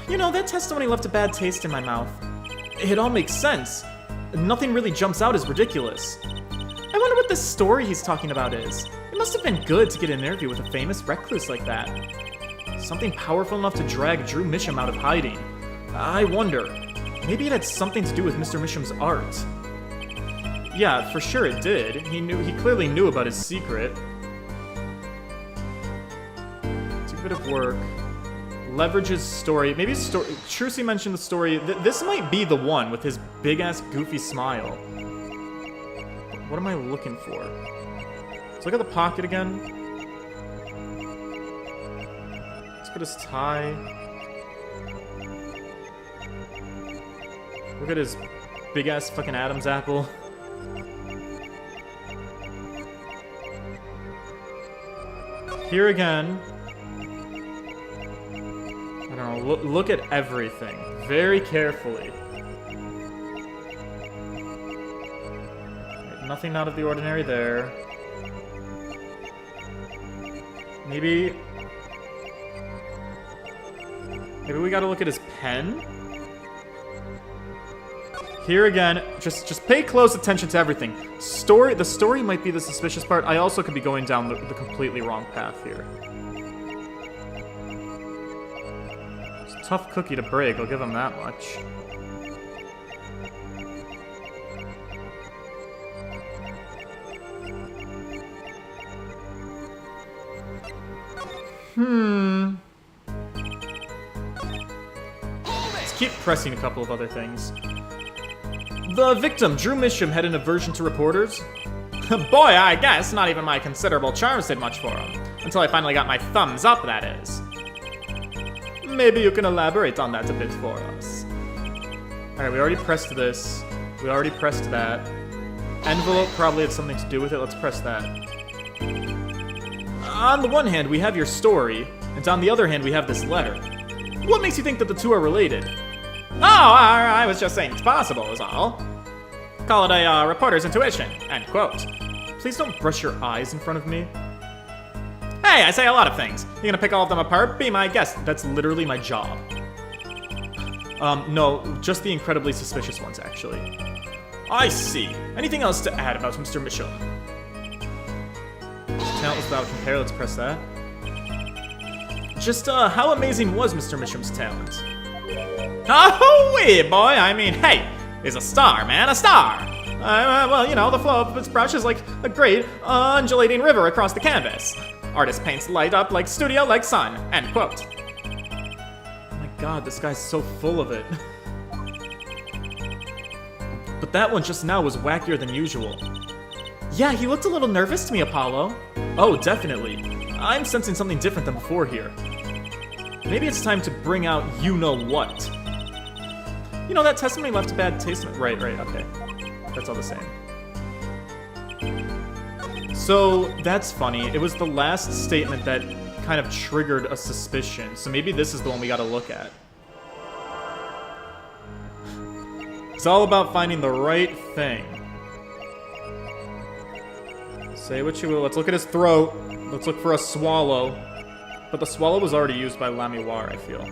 You know, that testimony left a bad taste in my mouth. It all makes sense. Nothing really jumps out as ridiculous. I wonder what this story he's talking about is. It must have been good to get an interview with a famous recluse like that. Something powerful enough to drag Drew Misham out of hiding. I wonder, maybe it had something to do with Mr. Misham's art. Yeah, for sure it did. He clearly knew about his secret. It's a bit of work. Leverages story. Maybe Trucy mentioned the story. This might be the one with his big-ass goofy smile. What am I looking for? Let's look at the pocket again. Look at his tie. Look at his big-ass fucking Adam's apple. Here again. I don't know, look at everything very carefully. Nothing out of the ordinary there. Maybe we gotta look at his pen? Here again, just pay close attention to everything. The story might be the suspicious part. I also could be going down the completely wrong path here. It's a tough cookie to break, I'll give him that much. Let's keep pressing a couple of other things. The victim, Drew Misham, had an aversion to reporters. Boy, I guess not even my considerable charms did much for him. Until I finally got my thumbs up, that is. Maybe you can elaborate on that a bit for us. Alright, we already pressed this. We already pressed that. Envelope probably had something to do with it. Let's press that. On the one hand, we have your story, and on the other hand, we have this letter. What makes you think that the two are related? Oh, I was just saying it's possible, is all. Call it a reporter's intuition, end quote. Please don't brush your eyes in front of me. Hey, I say a lot of things. You gonna pick all of them apart? Be my guest. That's literally my job. No, just the incredibly suspicious ones, actually. I see. Anything else to add about Mr. Misham? Talent without compare, let's press that. Just, how amazing was Mr. Misham's talent? Oh, wee, boy. I mean, hey, he's a star, man, a star. Well, you know, the flow of his brush is like a great, undulating river across the canvas. Artist paints light up like studio like sun, end quote. Oh my god, this guy's so full of it. But that one just now was wackier than usual. Yeah, he looked a little nervous to me, Apollo. Oh, definitely. I'm sensing something different than before here. Maybe it's time to bring out you-know-what. You know, that testimony left a bad taste in it. Right, okay. That's all the same. So, that's funny. It was the last statement that kind of triggered a suspicion. So maybe this is the one we gotta look at. It's all about finding the right thing. Say what you will. Let's look at his throat. Let's look for a swallow. But the swallow was already used by Lamiwar, I feel.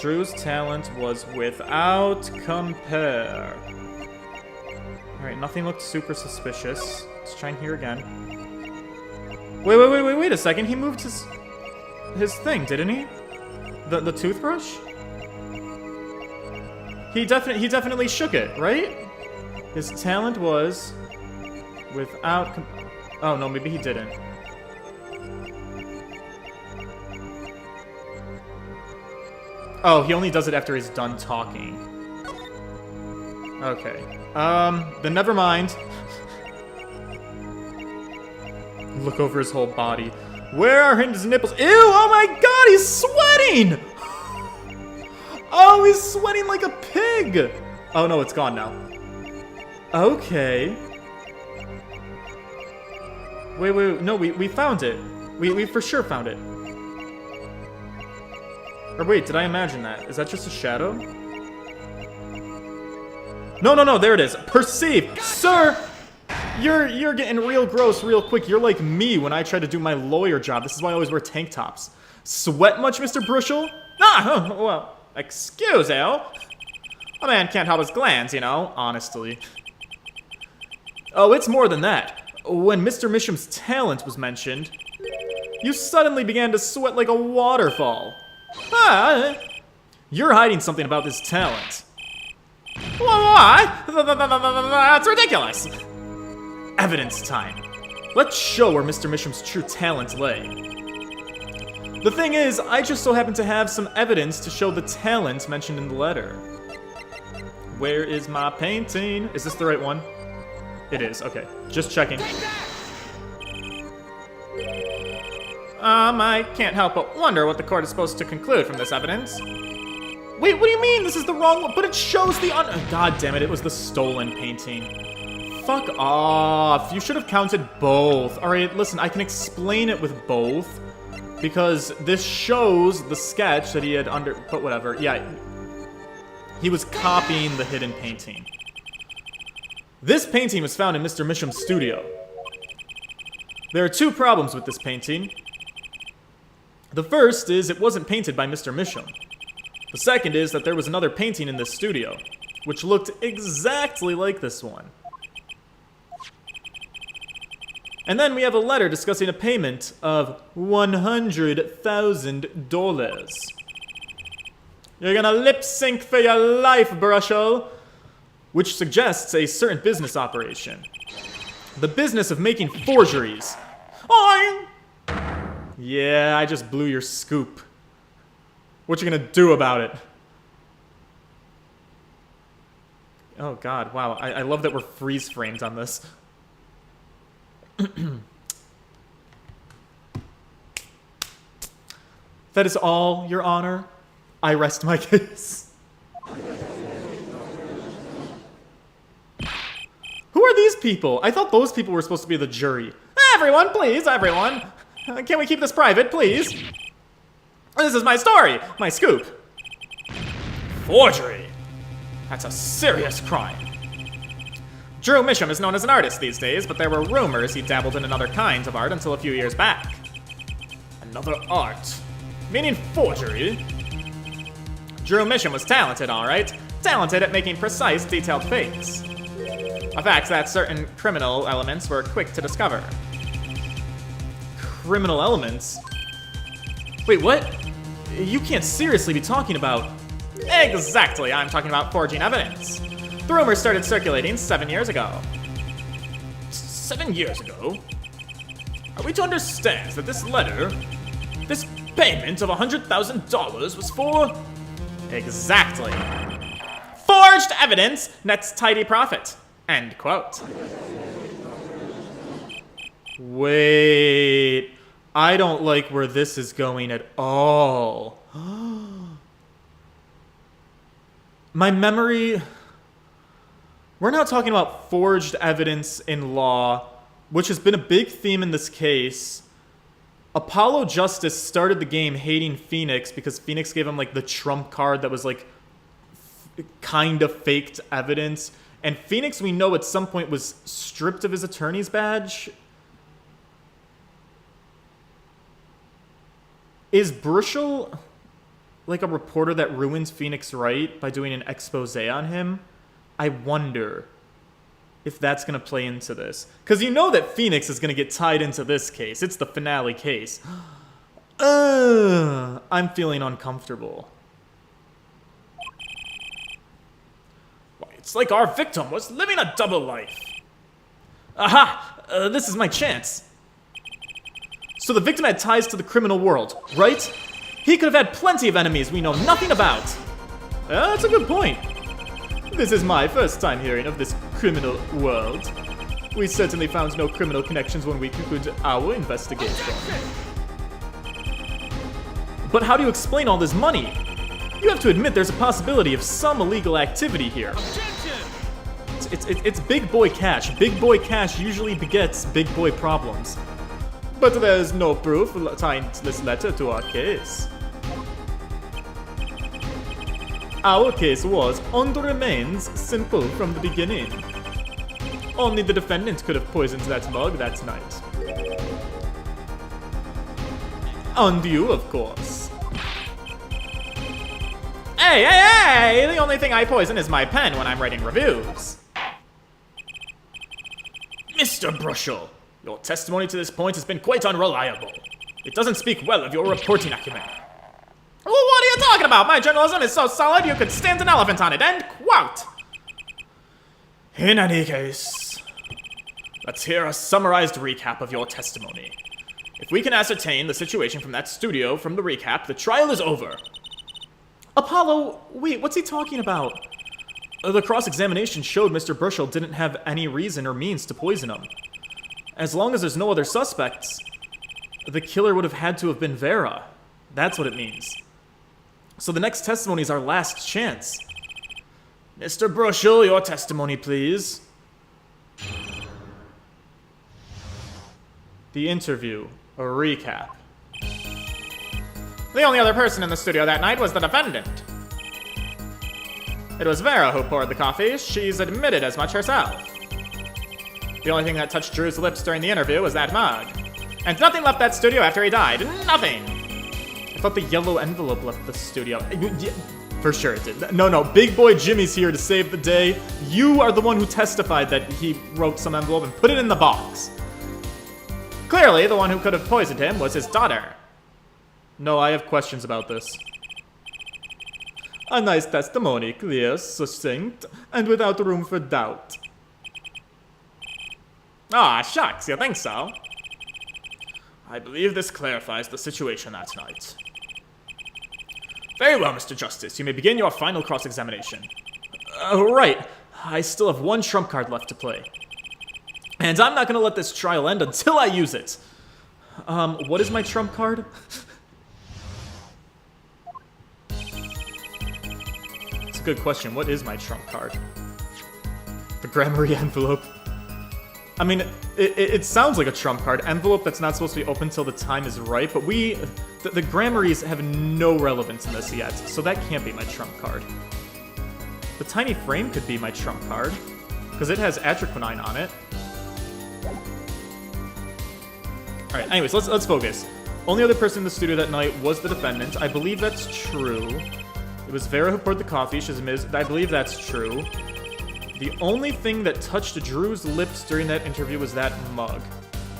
Drew's talent was without compare. Alright, nothing looked super suspicious. Let's try and hear again. Wait a second. He moved his thing, didn't he? The toothbrush? He definitely shook it, right? His talent was without oh, no, maybe he didn't. Oh, he only does it after he's done talking. Okay. Then never mind. Look over his whole body. Where are his nipples? Ew, oh my god, he's sweating! Oh, he's sweating like a pig! Oh no, it's gone now. Okay. Wait, no, we found it. We for sure found it. Or wait, did I imagine that? Is that just a shadow? No, there it is. Perceive! Sir! You're getting real gross real quick. You're like me when I try to do my lawyer job. This is why I always wear tank tops. Sweat much, Mr. Bruschel? Ah, well, excuse you. A man can't help his glands, you know, honestly. Oh, it's more than that. When Mr. Misham's talent was mentioned, you suddenly began to sweat like a waterfall. Ah, you're hiding something about this talent. What? That's ridiculous. Evidence time. Let's show where Mr. Misham's true talent lay. The thing is, I just so happen to have some evidence to show the talent mentioned in the letter. Where is my painting? Is this the right one? It is, okay. Just checking. I can't help but wonder what the court is supposed to conclude from this evidence. Wait, what do you mean? This is the wrong one? But it shows the God damn it, it was the stolen painting. Fuck off. You should have counted both. Alright, listen, I can explain it with both. Because this shows the sketch that he had but whatever. Yeah. He was copying the hidden painting. This painting was found in Mr. Misham's studio. There are two problems with this painting. The first is it wasn't painted by Mr. Misham. The second is that there was another painting in this studio, which looked exactly like this one. And then we have a letter discussing a payment of $100,000. You're gonna lip sync for your life, Brushel, which suggests a certain business operation. The business of making forgeries. Oing! Yeah, I just blew your scoop. What you gonna do about it? Oh god, wow, I love that we're freeze framed on this. That is all, Your Honor. I rest my case. Who are these people? I thought those people were supposed to be the jury. Everyone, please, everyone. Can we keep this private, please? This is my story, my scoop. Forgery. That's a serious crime. Drew Misham is known as an artist these days, but there were rumors he dabbled in another kind of art until a few years back. Another art? Meaning forgery? Drew Misham was talented, alright. Talented at making precise, detailed fakes. A fact that certain criminal elements were quick to discover. Criminal elements? Wait, what? You can't seriously be talking about... Exactly, I'm talking about forging evidence. The rumors started circulating 7 years ago. 7 years ago? Are we to understand that this letter, this payment of $100,000 was for... Exactly. Forged evidence nets tidy profit. End quote. Wait... I don't like where this is going at all. My memory... We're now talking about forged evidence in law, which has been a big theme in this case. Apollo Justice started the game hating Phoenix because Phoenix gave him, like, the trump card that was, like, kind of faked evidence. And Phoenix, we know at some point, was stripped of his attorney's badge. Is Brushel, like, a reporter that ruins Phoenix Wright by doing an expose on him? I wonder if that's going to play into this. Because you know that Phoenix is going to get tied into this case. It's the finale case. I'm feeling uncomfortable. Why, it's like our victim was living a double life. Aha! This is my chance. So the victim had ties to the criminal world, right? He could have had plenty of enemies we know nothing about. That's a good point. This is my first time hearing of this criminal world. We certainly found no criminal connections when we concluded our investigation. But how do you explain all this money? You have to admit there's a possibility of some illegal activity here. It's big boy cash. Big boy cash usually begets big boy problems. But there's no proof tying this letter to our case. Our case was and remains simple from the beginning. Only the defendant could have poisoned that mug that night. And you, of course. Hey! The only thing I poison is my pen when I'm writing reviews. Mr. Brushel, your testimony to this point has been quite unreliable. It doesn't speak well of your reporting acumen. Well, what are you talking about? My journalism is so solid you could stand an elephant on it. End quote. In any case, let's hear a summarized recap of your testimony. If we can ascertain the situation from that studio from the recap, the trial is over. Apollo, wait, what's he talking about? The cross-examination showed Mr. Brushel didn't have any reason or means to poison him. As long as there's no other suspects. the killer would have had to have been Vera. That's what it means. So the next testimony is our last chance. Mr. Brushel, your testimony, please. The interview. A recap. The only other person in the studio that night was the defendant. It was Vera who poured the coffee. She's admitted as much herself. The only thing that touched Drew's lips during the interview was that mug. And nothing left that studio after he died. Nothing! I thought the yellow envelope left the studio. For sure it did. No, Big Boy Jimmy's here to save the day. You are the one who testified that he wrote some envelope and put it in the box. Clearly, the one who could have poisoned him was his daughter. No, I have questions about this. A nice testimony, clear, succinct, and without room for doubt. Aw, shucks, you think so? I believe this clarifies the situation that night. Very well, Mr. Justice. You may begin your final cross-examination. Right. I still have one trump card left to play. And I'm not gonna let this trial end until I use it. What is my trump card? It's a good question. What is my trump card? The Gramarye envelope. I mean, it sounds like a trump card. Envelope that's not supposed to be open till the time is right, but the Gramaryes have no relevance in this yet, so that can't be my trump card. The tiny frame could be my trump card, because it has atroquinine on it. Alright, anyways, let's focus. Only other person in the studio that night was the defendant. I believe that's true. It was Vera who poured the coffee. I believe that's true. The only thing that touched Drew's lips during that interview was that mug.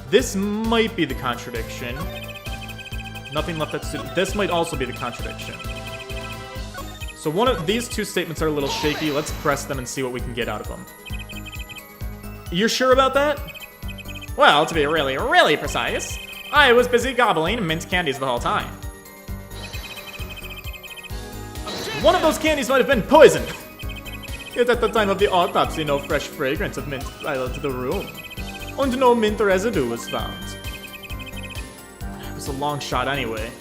This might be the contradiction. Nothing left that studio. This might also be the contradiction. So one of these two statements are a little shaky. Let's press them and see what we can get out of them. You're sure about that? Well, to be really, really precise, I was busy gobbling mint candies the whole time. One of those candies might have been poisoned. Yet at the time of the autopsy, no fresh fragrance of mint filled the room, and no mint residue was found. It was a long shot anyway.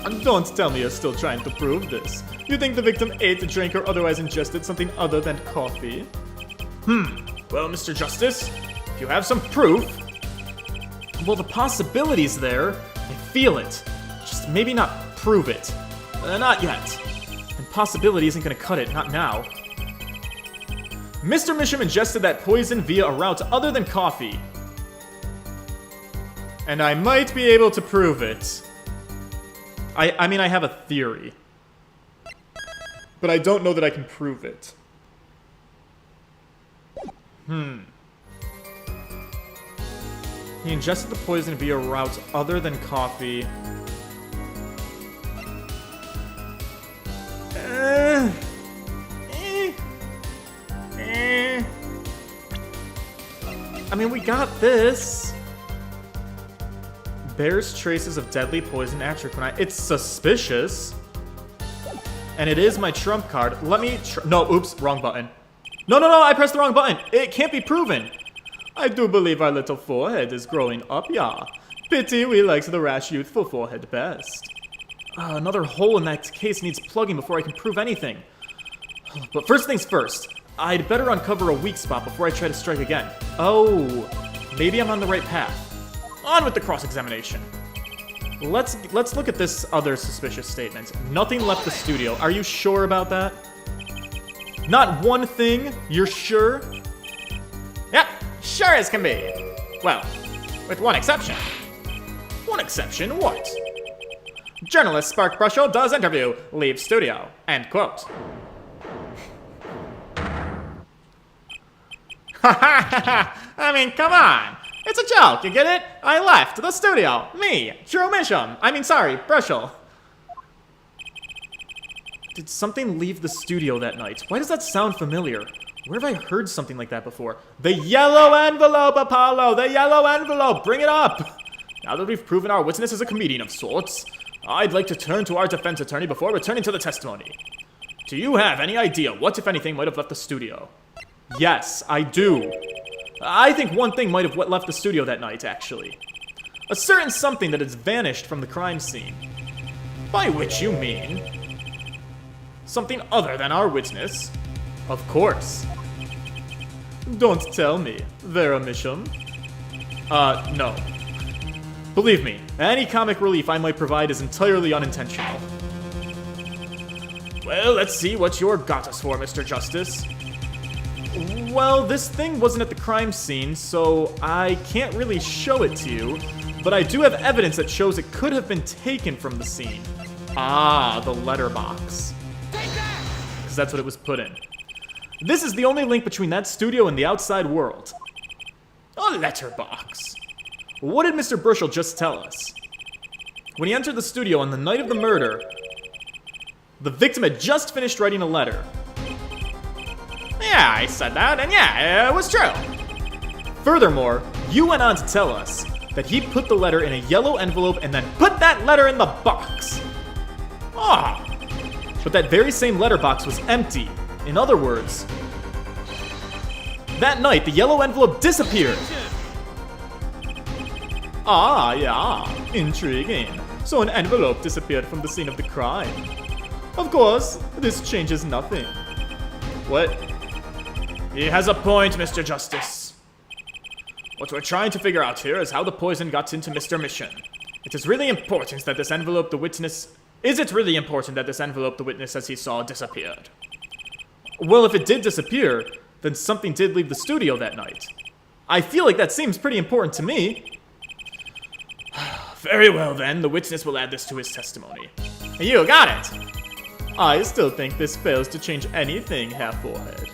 And don't tell me you're still trying to prove this. You think the victim ate, drank, or otherwise ingested something other than coffee? Well, Mr. Justice, if you have some proof... Well, the possibility's there. I feel it. Just maybe not prove it. Not yet. And possibility isn't gonna cut it, not now. Mr. Misham ingested that poison via a route other than coffee. And I might be able to prove it. I mean, I have a theory. But I don't know that I can prove it. He ingested the poison via a route other than coffee. I mean, we got this. Bears traces of deadly poison atroquinine. It's suspicious. And it is my trump card. Let me no, oops, wrong button. No, I pressed the wrong button. It can't be proven. I do believe our little forehead is growing up, yeah. Pity we likes the rash youthful forehead best. Another hole in that case needs plugging before I can prove anything. But first things first, I'd better uncover a weak spot before I try to strike again. Oh, maybe I'm on the right path. On with the cross-examination. Let's look at this other suspicious statement. Nothing left the studio. Are you sure about that? Not one thing? You're sure? Yep, sure as can be. Well, with one exception. One exception? What? Journalist Spark Brushel does interview. Leave studio. End quote. I mean, come on. It's a joke, you get it? I left the studio. Me, Drew Misham. Brushel. Did something leave the studio that night? Why does that sound familiar? Where have I heard something like that before? The yellow envelope, Apollo! The yellow envelope! Bring it up! Now that we've proven our witness is a comedian of sorts, I'd like to turn to our defense attorney before returning to the testimony. Do you have any idea what, if anything, might have left the studio? Yes, I do. I think one thing might have left the studio that night, actually. A certain something that has vanished from the crime scene. By which you mean? Something other than our witness. Of course. Don't tell me, Vera Misham. No. Believe me, any comic relief I might provide is entirely unintentional. Well, let's see what you're got us for, Mr. Justice. Well, this thing wasn't at the crime scene, so I can't really show it to you, but I do have evidence that shows it could have been taken from the scene. Ah, the letterbox. Because that's what it was put in. This is the only link between that studio and the outside world. A letterbox. What did Mr. Burchell just tell us? When he entered the studio on the night of the murder, the victim had just finished writing a letter. Yeah, I said that, and yeah, it was true. Furthermore, you went on to tell us that he put the letter in a yellow envelope and then put that letter in the box. Ah. But that very same letterbox was empty. In other words, that night the yellow envelope disappeared. Ah, yeah, intriguing. So an envelope disappeared from the scene of the crime. Of course, this changes nothing. What? He has a point, Mr. Justice. What we're trying to figure out here is how the poison got into Mr. Mission. It is really important that this envelope the witness... Is it really important that this envelope the witness says he saw disappeared? Well, if it did disappear, then something did leave the studio that night. I feel like that seems pretty important to me. Very well then, the witness will add this to his testimony. You got it! I still think this fails to change anything, Herr Forehead.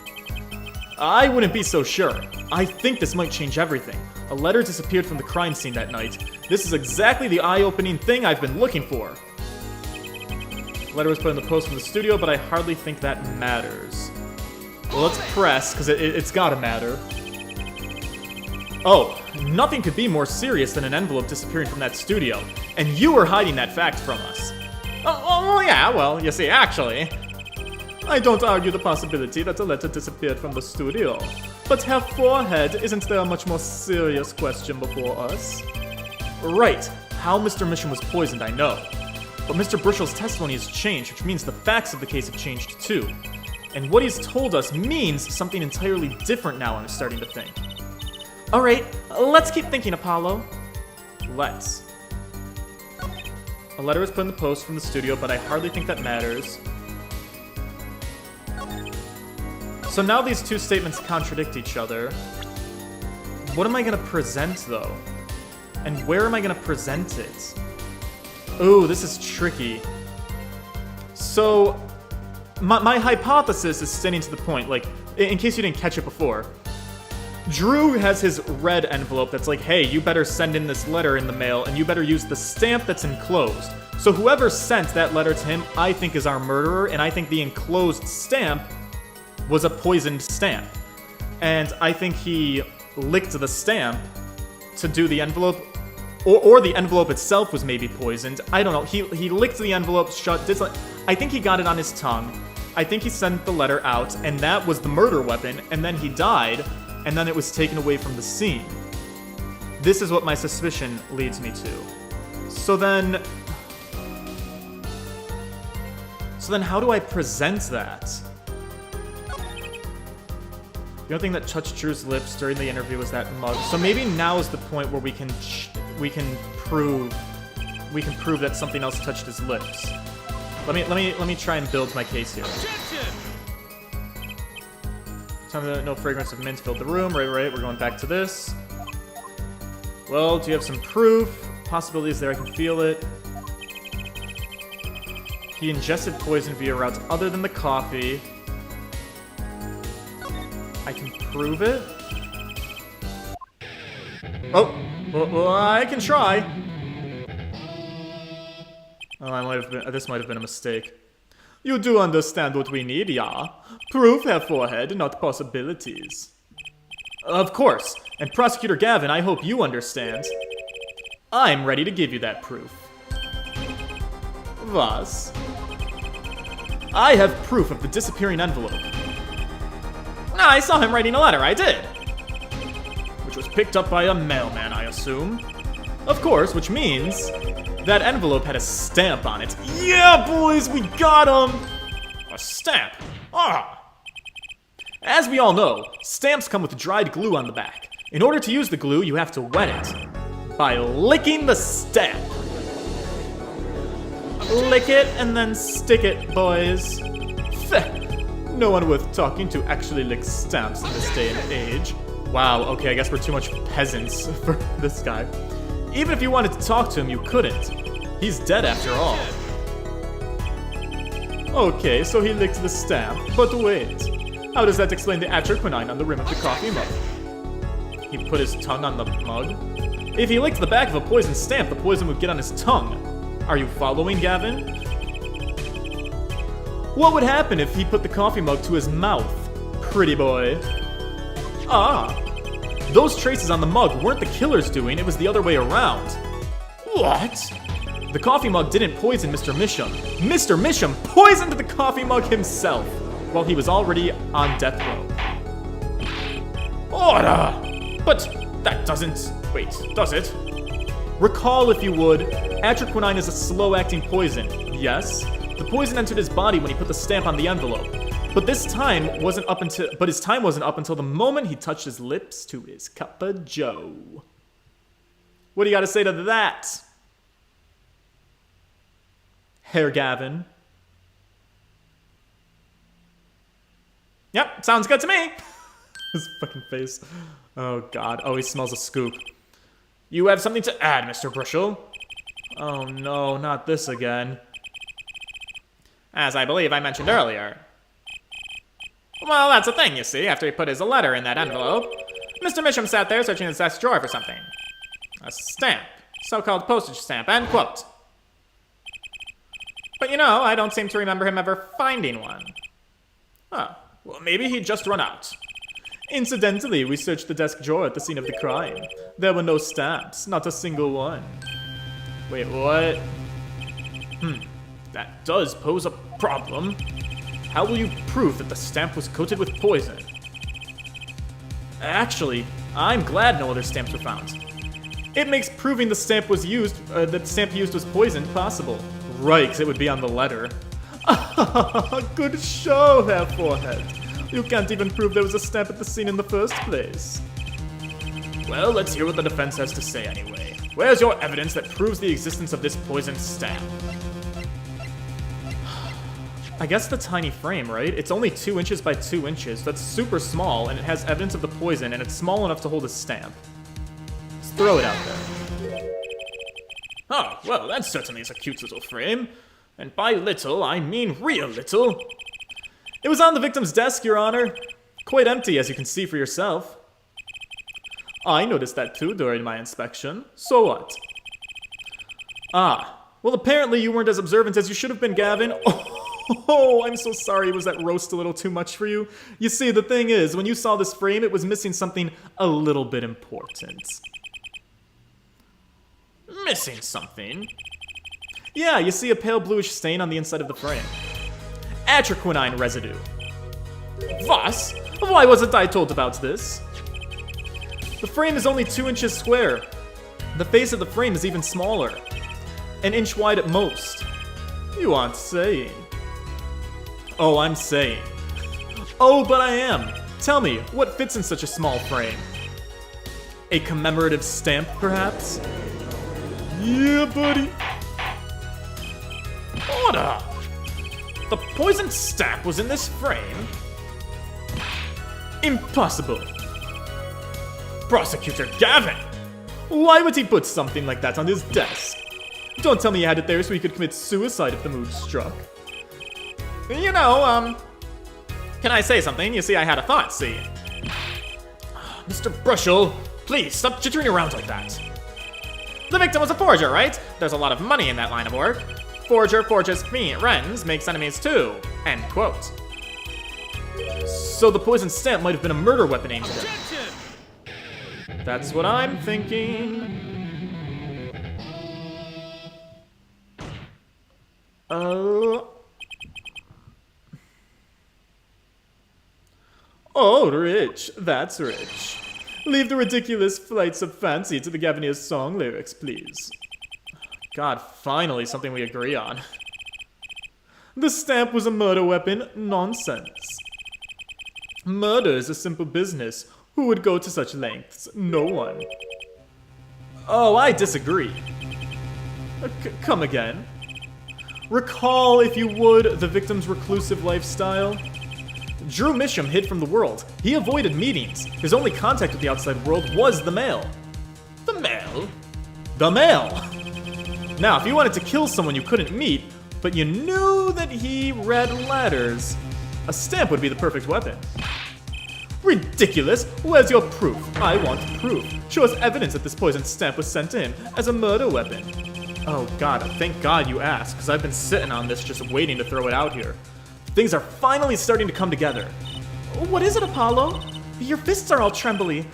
I wouldn't be so sure. I think this might change everything. A letter disappeared from the crime scene that night. This is exactly the eye-opening thing I've been looking for. The letter was put in the post from the studio, but I hardly think that matters. Well, let's press, because it's gotta matter. Oh, nothing could be more serious than an envelope disappearing from that studio. And you were hiding that fact from us. Oh yeah, well, you see, actually... I don't argue the possibility that a letter disappeared from the studio. But Herr Forehead, isn't there a much more serious question before us? Right, how Mr. Mission was poisoned, I know. But Mr. Burchell's testimony has changed, which means the facts of the case have changed too. And what he's told us means something entirely different now, I'm starting to think. Alright, let's keep thinking, Apollo. Let's. A letter was put in the post from the studio, but I hardly think that matters. So now these two statements contradict each other. What am I gonna present, though? And where am I gonna present it? Ooh, this is tricky. So, my hypothesis is standing to the point, like, in case you didn't catch it before. Drew has his red envelope that's like, hey, you better send in this letter in the mail, and you better use the stamp that's enclosed. So whoever sent that letter to him, I think is our murderer, and I think the enclosed stamp was a poisoned stamp. And I think he licked the stamp to do the envelope, or the envelope itself was maybe poisoned. I don't know. He licked the envelope shut. I think he got it on his tongue. I think he sent the letter out, and that was the murder weapon, and then he died, and then it was taken away from the scene. This is what my suspicion leads me to. So then how do I present that? The only thing that touched Drew's lips during the interview was that mug. So maybe now is the point where we can prove that something else touched his lips. Let me try and build my case here. No fragrance of mint filled the room. Right. We're going back to this. Well, do you have some proof? Possibilities there. I can feel it. He ingested poison via routes other than the coffee. I can prove it. Oh, well, I can try. Oh, this might have been a mistake. You do understand what we need, yeah? Proof, Herr Forehead, not possibilities. Of course. And Prosecutor Gavin, I hope you understand. I'm ready to give you that proof. Was. I have proof of the disappearing envelope. I saw him writing a letter, I did. Which was picked up by a mailman, I assume. Of course, which means that envelope had a stamp on it. Yeah, boys, we got him! A stamp? Ah! As we all know, stamps come with dried glue on the back. In order to use the glue, you have to wet it by licking the stamp. Lick it and then stick it, boys. No one worth talking to actually licks stamps in this day and age. Wow, okay, I guess we're too much peasants for this guy. Even if you wanted to talk to him, you couldn't. He's dead after all. Okay, so he licked the stamp, but wait. How does that explain the atroquinine on the rim of the coffee mug? He put his tongue on the mug? If he licked the back of a poisoned stamp, the poison would get on his tongue. Are you following, Gavin? What would happen if he put the coffee mug to his mouth? Pretty boy. Ah. Those traces on the mug weren't the killer's doing, it was the other way around. What? The coffee mug didn't poison Mr. Misham. Mr. Misham poisoned the coffee mug himself while he was already on death row. Order! But that doesn't... Wait, does it? Recall, if you would, atroquinine is a slow-acting poison. Yes, the poison entered his body when he put the stamp on the envelope. But his time wasn't up until the moment he touched his lips to his cup of joe. What do you got to say to that, Herr Gavin? Yep, sounds good to me. His fucking face. Oh god. Oh, he smells a scoop. You have something to add, Mr. Brushel? Oh no, not this again. As I believe I mentioned earlier. Well, that's the thing, you see. After he put his letter in that envelope, Mr. Misham sat there searching his desk drawer for something. A stamp. So-called postage stamp, end quote. But you know, I don't seem to remember him ever finding one. Oh, well, maybe he'd just run out. Incidentally, we searched the desk drawer at the scene of the crime. There were no stamps, not a single one. Wait, what? That does pose a problem. How will you prove that the stamp was coated with poison? Actually, I'm glad no other stamps were found. It makes proving the stamp was used, the stamp used was poisoned possible. Right, 'cause it would be on the letter. Good show there, Forehead. You can't even prove there was a stamp at the scene in the first place. Well, let's hear what the defense has to say anyway. Where's your evidence that proves the existence of this poisoned stamp? I guess the tiny frame, right? It's only 2 inches by 2 inches. That's super small, and it has evidence of the poison, and it's small enough to hold a stamp. Let's throw it out there. Oh, well, that certainly is a cute little frame. And by little, I mean real little. It was on the victim's desk, Your Honor. Quite empty, as you can see for yourself. I noticed that too during my inspection. So what? Ah, well, apparently you weren't as observant as you should have been, Gavin. Oh, I'm so sorry. Was that roast a little too much for you? You see, the thing is, when you saw this frame, it was missing something a little bit important. Missing something? Yeah, you see a pale bluish stain on the inside of the frame. Atroquinine residue. Was? Why wasn't I told about this? The frame is only 2 inches square. The face of the frame is even smaller. 1 inch wide at most. You aren't saying. Oh, I'm saying. Oh, but I am. Tell me, what fits in such a small frame? A commemorative stamp, perhaps? Yeah, buddy. Order! The poisoned stamp was in this frame? Impossible. Prosecutor Gavin! Why would he put something like that on his desk? Don't tell me you had it there so he could commit suicide if the mood struck. You know, can I say something? You see, I had a thought, see. Mr. Brushel, please stop jittering around like that. The victim was a forger, right? There's a lot of money in that line of work. Forger forges friends, makes enemies too. End quote. So the poisoned stamp might have been a murder weapon aimed at him. That's what I'm thinking. Oh, rich. That's rich. Leave the ridiculous flights of fancy to the Gavanier's song lyrics, please. God, finally something we agree on. The stamp was a murder weapon? Nonsense. Murder is a simple business. Who would go to such lengths? No one. Oh, I disagree. Come again. Recall, if you would, the victim's reclusive lifestyle. Drew Misham hid from the world. He avoided meetings. His only contact with the outside world was the mail. The mail? The mail! Now, if you wanted to kill someone you couldn't meet, but you knew that he read letters, a stamp would be the perfect weapon. Ridiculous! Where's your proof? I want proof. Show us evidence that this poisoned stamp was sent in as a murder weapon. Oh god, thank god you asked, because I've been sitting on this just waiting to throw it out here. Things are finally starting to come together. What is it, Apollo? Your fists are all trembly.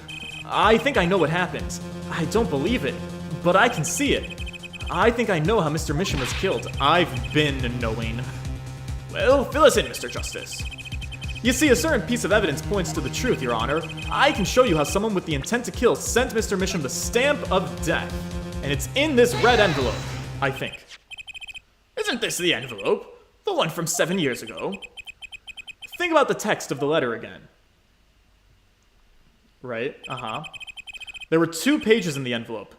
I think I know what happened. I don't believe it, but I can see it. I think I know how Mr. Misham was killed. I've been knowing. Well, fill us in, Mr. Justice. You see, a certain piece of evidence points to the truth, Your Honor. I can show you how someone with the intent to kill sent Mr. Misham the stamp of death. And it's in this red envelope, I think. Isn't this the envelope? The one from 7 years ago? Think about the text of the letter again. Right, There were 2 pages in the envelope.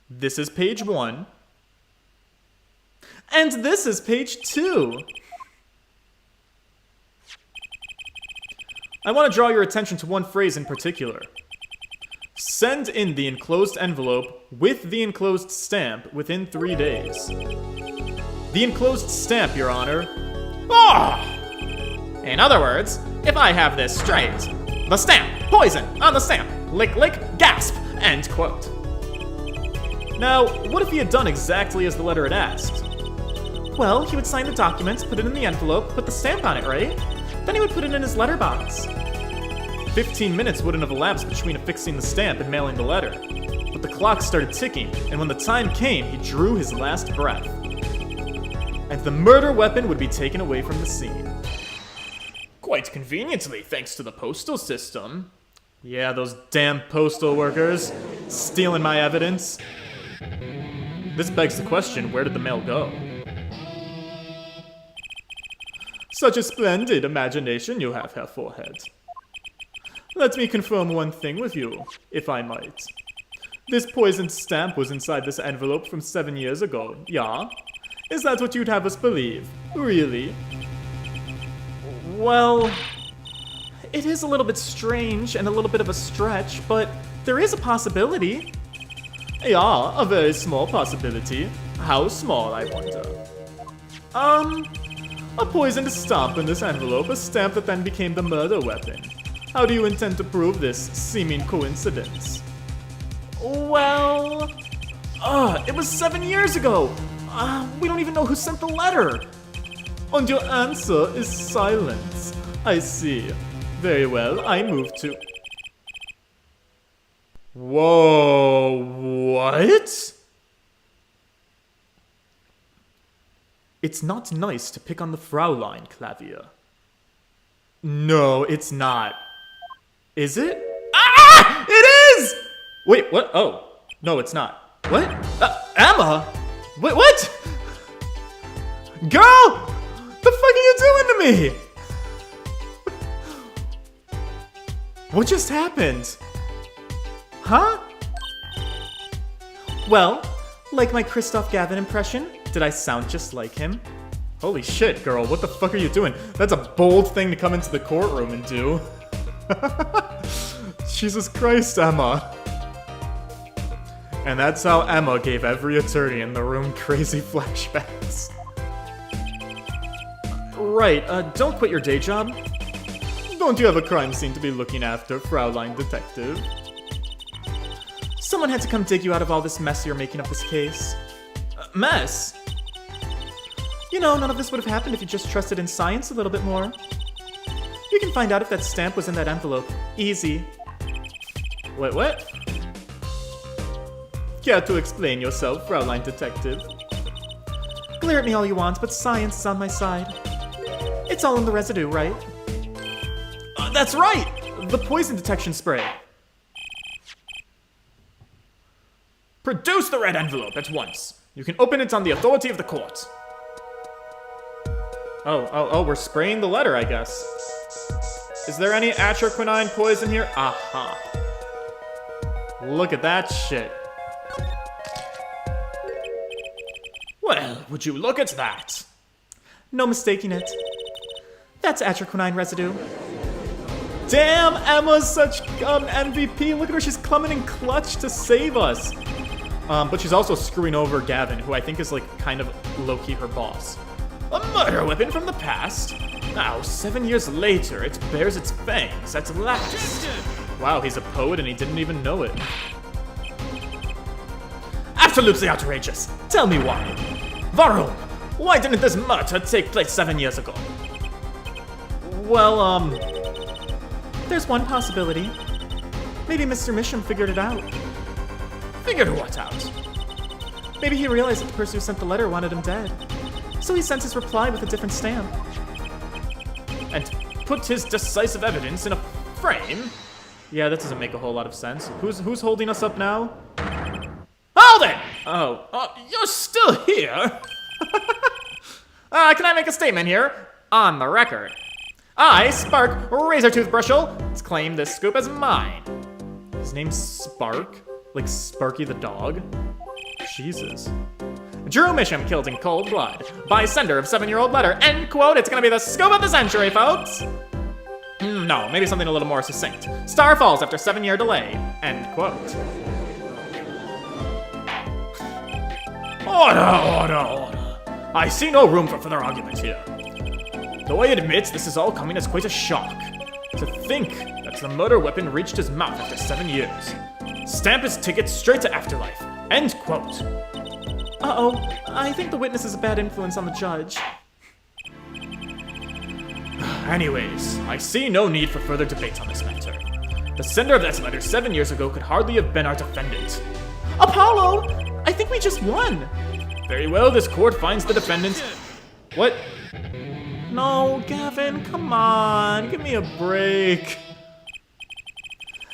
This is page 1. And this is page 2. I want to draw your attention to one phrase in particular. Send in the enclosed envelope with the enclosed stamp within 3 days. The enclosed stamp, Your Honor. Ah! In other words, if I have this straight, the stamp, poison, on the stamp, lick lick, gasp, end quote. Now, what if he had done exactly as the letter had asked? Well, he would sign the document, put it in the envelope, put the stamp on it, right? Then he would put it in his letterbox. 15 minutes wouldn't have elapsed between affixing the stamp and mailing the letter. But the clock started ticking, and when the time came, he drew his last breath. And the murder weapon would be taken away from the scene. Quite conveniently, thanks to the postal system. Yeah, those damn postal workers, stealing my evidence. This begs the question, where did the mail go? Such a splendid imagination you have, Herr Forehead. Let me confirm one thing with you, if I might. This poisoned stamp was inside this envelope from 7 years ago, yeah? Is that what you'd have us believe? Really? Well, it is a little bit strange and a little bit of a stretch, but there is a possibility. Yeah, a very small possibility. How small, I wonder? A poisoned stamp in this envelope, a stamp that then became the murder weapon. How do you intend to prove this seeming coincidence? Well... it was 7 years ago! We don't even know who sent the letter! And your answer is silence. I see. Very well, I move to... Whoa, what? It's not nice to pick on the Fraulein, Clavier. No, it's not. Is it? Ah! It is! Wait, what? Oh. No, it's not. What? Emma? Wait, what? Girl! The fuck are you doing to me? What just happened? Huh? Well, like my Christoph Gavin impression, did I sound just like him? Holy shit, girl, what the fuck are you doing? That's a bold thing to come into the courtroom and do. Jesus Christ, Emma. And that's how Emma gave every attorney in the room crazy flashbacks. Right, don't quit your day job. Don't you have a crime scene to be looking after, Fraulein Detective? Someone had to come dig you out of all this mess you're making of this case. Mess? You know, none of this would have happened if you just trusted in science a little bit more. You can find out if that stamp was in that envelope. Easy. Wait, what? Care to explain yourself, Fraulein Detective? Glare at me all you want, but science is on my side. It's all in the residue, right? That's right! The poison detection spray. Produce the red envelope at once. You can open it on the authority of the court. Oh, we're spraying the letter, I guess. Is there any atroquinine poison here? Aha. Look at that shit. Well, would you look at that? No mistaking it. That's atroquinine residue. Damn, Emma's such MVP. Look at her, she's coming in clutch to save us. But she's also screwing over Gavin, who I think is like kind of low-key her boss. A murder weapon from the past? Now, 7 years later, it bears its fangs at last. Wow, he's a poet and he didn't even know it. Absolutely outrageous. Tell me why. Varun, why didn't this murder take place 7 years ago? Well, there's one possibility. Maybe Mr. Misham figured it out. Figured what out? Maybe he realized that the person who sent the letter wanted him dead. So he sent his reply with a different stamp. And put his decisive evidence in a frame? Yeah, that doesn't make a whole lot of sense. Who's holding us up now? Hold it! Oh. You're still here? Can I make a statement here? On the record. I, Spark Razor Toothbrushel, claim this scoop as mine. His name's Spark? Like Sparky the dog? Jesus. Drew Misham killed in cold blood by sender of 7-year-old letter. End quote. It's gonna be the scoop of the century, folks. No, maybe something a little more succinct. Star falls after 7-year delay. End quote. Order. I see no room for further argument here. Though I admit this is all coming as quite a shock. To think that the murder weapon reached his mouth after 7 years. Stamp his ticket straight to afterlife. End quote. Uh-oh, I think the witness is a bad influence on the judge. Anyways, I see no need for further debate on this matter. The sender of that letter 7 years ago could hardly have been our defendant. Apollo! I think we just won! Very well, this court finds the defendant... What? No, Gavin, come on, give me a break.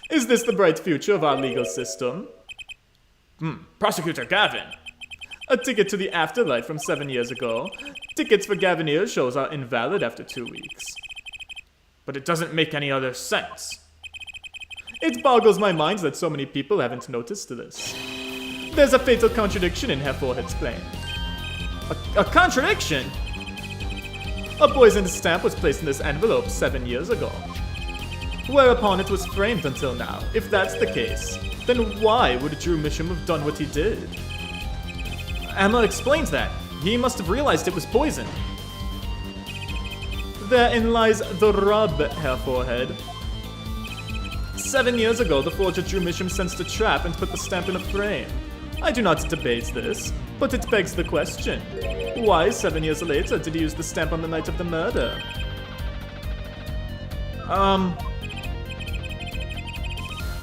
Is this the bright future of our legal system? Prosecutor Gavin. A ticket to the afterlife from 7 years ago. Tickets for Gavinier shows are invalid after 2 weeks. But it doesn't make any other sense. It boggles my mind that so many people haven't noticed this. There's a fatal contradiction in Herr Forehead's claim. A contradiction? A poisoned stamp was placed in this envelope 7 years ago. Whereupon it was framed until now. If that's the case, then why would Drew Misham have done what he did? Emma explains that. He must have realized it was poison. Therein lies the rub, Herr Forehead. 7 years ago, the forger Drew Misham sensed a trap and put the stamp in a frame. I do not debate this, but it begs the question. Why, 7 years later, did he use the stamp on the night of the murder?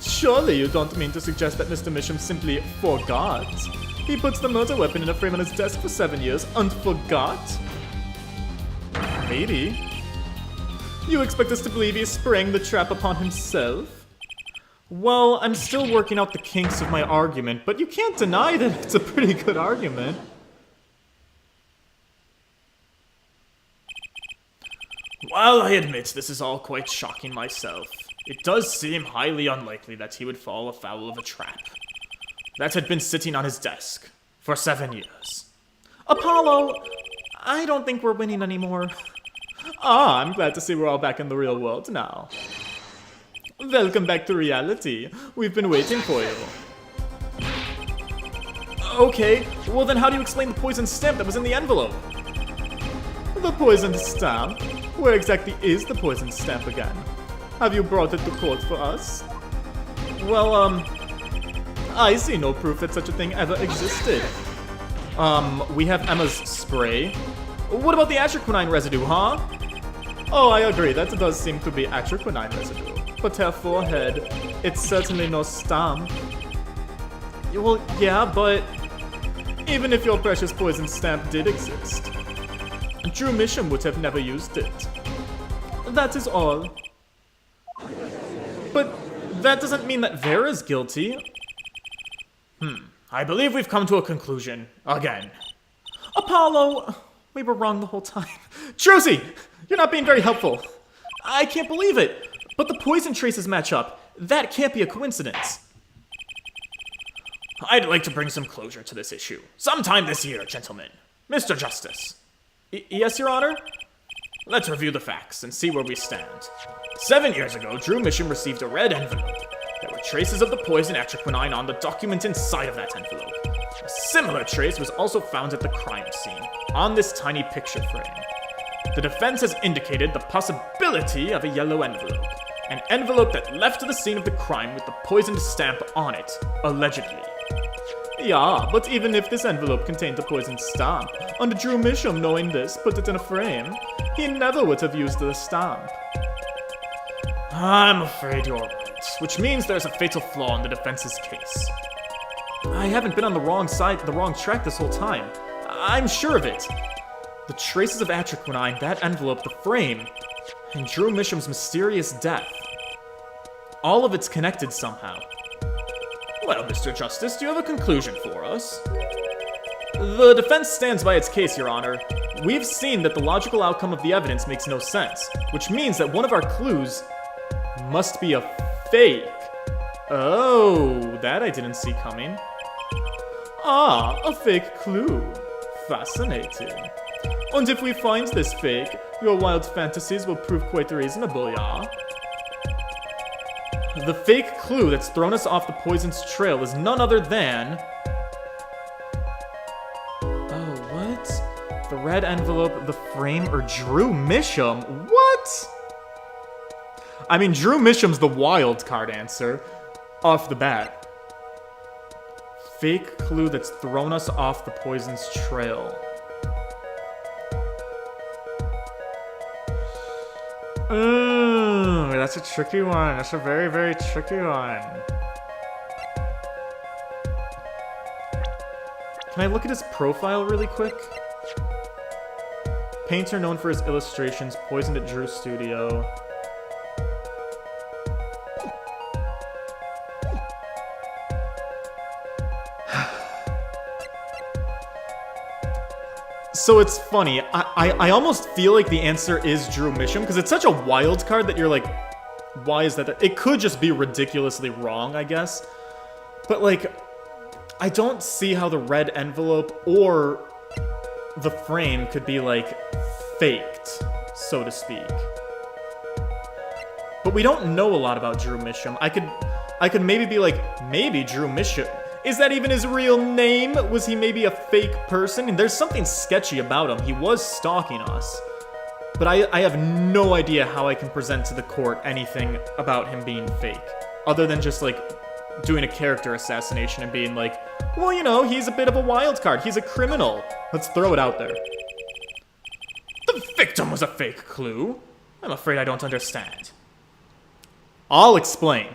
Surely you don't mean to suggest that Mr. Misham simply forgot? He puts the murder weapon in a frame on his desk for 7 years and forgot? Maybe. You expect us to believe he sprang the trap upon himself? Well, I'm still working out the kinks of my argument, but you can't deny that it's a pretty good argument. While I admit this is all quite shocking myself, it does seem highly unlikely that he would fall afoul of a trap that had been sitting on his desk for 7 years. Apollo, I don't think we're winning anymore. Ah, I'm glad to see we're all back in the real world now. Welcome back to reality. We've been waiting for you. Okay, well then how do you explain the poisoned stamp that was in the envelope? The poisoned stamp? Where exactly is the poisoned stamp again? Have you brought it to court for us? Well, I see no proof that such a thing ever existed. We have Emma's spray. What about the atroquinine residue, huh? Oh, I agree, that does seem to be atroquinine residue. But Herr Forehead, it's certainly no stamp. Well, yeah, but... Even if your precious poison stamp did exist, Drew Misham would have never used it. That is all. But that doesn't mean that Vera's guilty. I believe we've come to a conclusion. Again. Apollo, we were wrong the whole time. Josie, you're not being very helpful. I can't believe it. But the poison traces match up. That can't be a coincidence. I'd like to bring some closure to this issue. Sometime this year, gentlemen. Mr. Justice. Yes, Your Honor? Let's review the facts and see where we stand. 7 years ago, Drew Misham received a red envelope. There were traces of the poison atroquinine on the document inside of that envelope. A similar trace was also found at the crime scene, on this tiny picture frame. The defense has indicated the possibility of a yellow envelope. An envelope that left the scene of the crime with the poisoned stamp on it, allegedly. Yeah, but even if this envelope contained a poisoned stamp, and Drew Misham, knowing this, put it in a frame, he never would have used the stamp. I'm afraid you're right, which means there's a fatal flaw in the defense's case. I haven't been on the wrong track this whole time. I'm sure of it. The traces of atroquinine, that envelope, the frame, and Drew Misham's mysterious death. All of it's connected somehow. Well, Mr. Justice, do you have a conclusion for us? The defense stands by its case, Your Honor. We've seen that the logical outcome of the evidence makes no sense, which means that one of our clues must be a fake. Oh, that I didn't see coming. Ah, a fake clue. Fascinating. And if we find this fake, your wild fantasies will prove quite reasonable, yeah? The fake clue that's thrown us off the poison's trail is none other than... Oh, what? The red envelope, the frame, or Drew Misham? What? I mean, Drew Misham's the wild card answer, off the bat. Fake clue that's thrown us off the poison's trail. That's a tricky one. That's a very, very tricky one. Can I look at his profile really quick? Painter known for his illustrations, poisoned at Drew Studio. So it's funny, I almost feel like the answer is Drew Misham, because it's such a wild card that you're like, why is that? It could just be ridiculously wrong, I guess. But like, I don't see how the red envelope or the frame could be like faked, so to speak. But we don't know a lot about Drew Misham. I could maybe be like, maybe Drew Misham. Is that even his real name? Was he maybe a fake person? And there's something sketchy about him. He was stalking us. But I have no idea how I can present to the court anything about him being fake. Other than just like doing a character assassination and being like, well, you know, he's a bit of a wild card. He's a criminal. Let's throw it out there. The victim was a fake clue? I'm afraid I don't understand. I'll explain.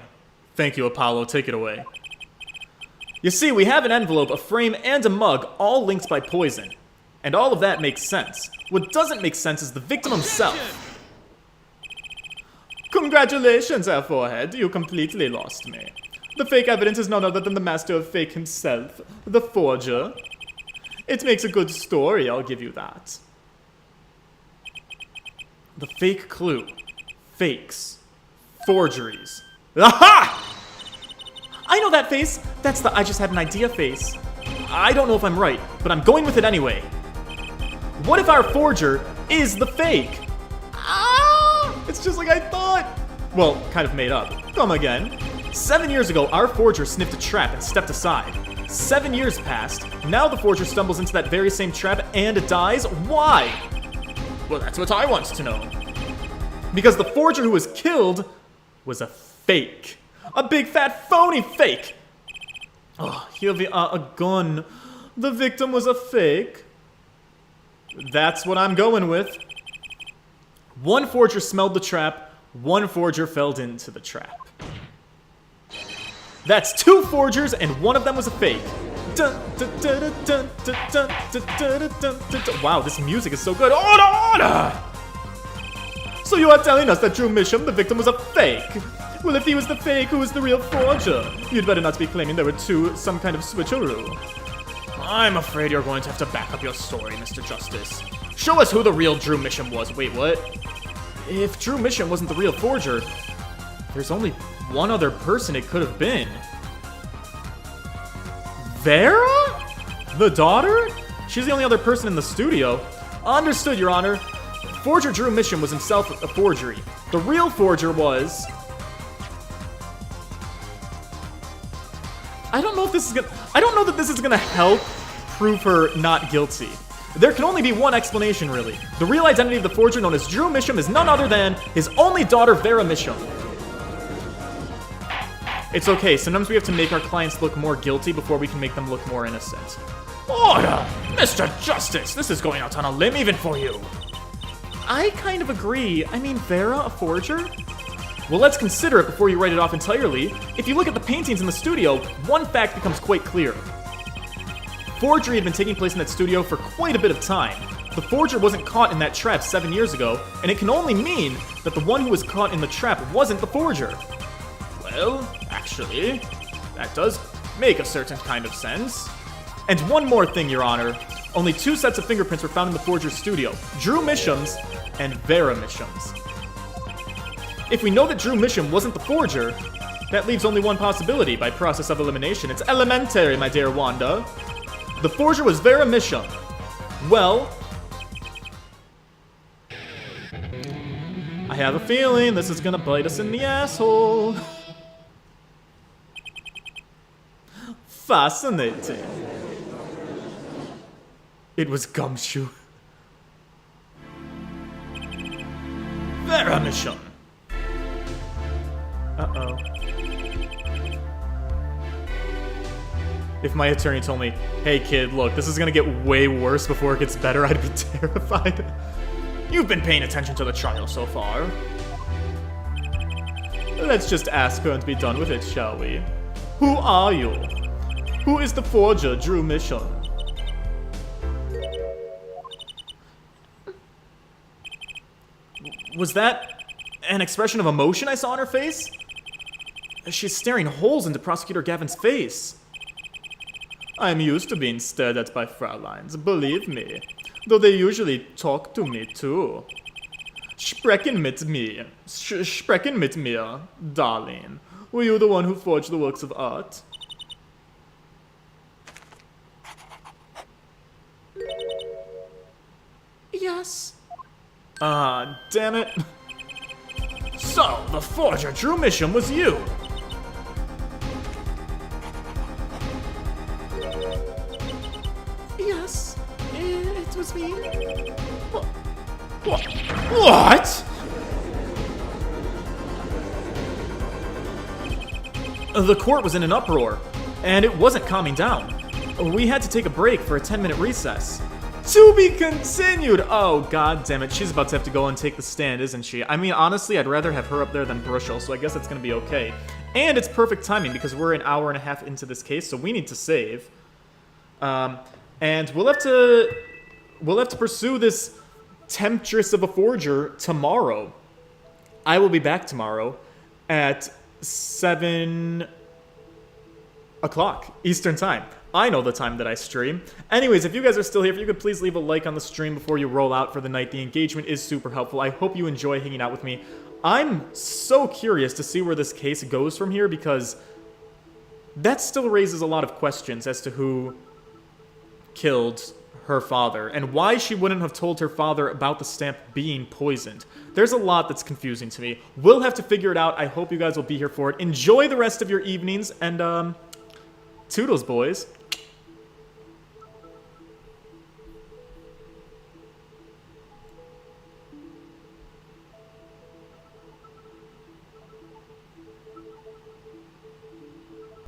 Thank you, Apollo. Take it away. You see, we have an envelope, a frame, and a mug, all linked by poison. And all of that makes sense. What doesn't make sense is the victim himself. Congratulations, Air Forehead. You completely lost me. The fake evidence is none other than the master of fake himself, the forger. It makes a good story, I'll give you that. The fake clue. Fakes. Forgeries. Aha! I know that face. That's the I just had an idea face. I don't know if I'm right, but I'm going with it anyway. What if our forger is the fake? Ah! It's just like I thought. Well, kind of made up. Come again. 7 years ago, our forger sniffed a trap and stepped aside. 7 years passed. Now the forger stumbles into that very same trap and dies. Why? Well, that's what I want to know. Because the forger who was killed was a fake. A big fat phony fake! Oh, here we are again. The victim was a fake. That's what I'm going with. One forger smelled the trap, one forger fell into the trap. That's two forgers and one of them was a fake. Wow, this music is so good. Order, order! So you are telling us that Drew Misham, the victim, was a fake? Well, if he was the fake, who was the real forger? You'd better not be claiming there were some kind of switcheroo. I'm afraid you're going to have to back up your story, Mr. Justice. Show us who the real Drew Misham was. Wait, what? If Drew Misham wasn't the real forger, there's only one other person it could have been. Vera? The daughter? She's the only other person in the studio. Understood, Your Honor. Forger Drew Misham was himself a forgery. The real forger was... I don't know that this is gonna help prove her not guilty. There can only be one explanation, really. The real identity of the forger known as Drew Misham is none other than his only daughter, Vera Misham. It's okay, sometimes we have to make our clients look more guilty before we can make them look more innocent. Order! Mr. Justice, this is going out on a limb even for you. I kind of agree. I mean, Vera, a forger? Well, let's consider it before you write it off entirely. If you look at the paintings in the studio, one fact becomes quite clear. Forgery had been taking place in that studio for quite a bit of time. The forger wasn't caught in that trap 7 years ago, and it can only mean that the one who was caught in the trap wasn't the forger. Well, actually, that does make a certain kind of sense. And one more thing, Your Honor. Only 2 sets of fingerprints were found in the forger's studio. Drew Misham's and Vera Misham's. If we know that Drew Misham wasn't the forger, that leaves only one possibility by process of elimination. It's elementary, my dear Wanda. The forger was Vera Misham. Well, I have a feeling this is gonna bite us in the asshole. Fascinating. It was Gumshoe. Vera Misham. Uh-oh. If my attorney told me, hey kid, look, this is gonna get way worse before it gets better, I'd be terrified. You've been paying attention to the trial so far. Let's just ask her and be done with it, shall we? Who are you? Who is the forger, Drew Misham? Was that an expression of emotion I saw on her face? She's staring holes into Prosecutor Gavin's face. I'm used to being stared at by Frauleins, believe me. Though they usually talk to me, too. Sprechen mit mir. Sprechen mit mir, darling. Were you the one who forged the works of art? Yes. Ah, damn it. So, the forger Drew Misham was you. Yes, it was me. What? The court was in an uproar, and it wasn't calming down. We had to take a break for a 10-minute recess. To be continued! Oh, god damn it. She's about to have to go and take the stand, isn't she? I mean, honestly, I'd rather have her up there than Brushel, so I guess that's gonna be okay. And it's perfect timing, because we're an hour and a half into this case, so we need to save. And we'll have to pursue this temptress of a forger tomorrow. I will be back tomorrow at 7 o'clock Eastern Time. I know the time that I stream. Anyways, if you guys are still here, if you could please leave a like on the stream before you roll out for the night. The engagement is super helpful. I hope you enjoy hanging out with me. I'm so curious to see where this case goes from here, because that still raises a lot of questions as to who killed her father and why she wouldn't have told her father about the stamp being poisoned. There's a lot that's confusing to me. We'll have to figure it out. I hope you guys will be here for it. Enjoy the rest of your evenings, and toodles, boys.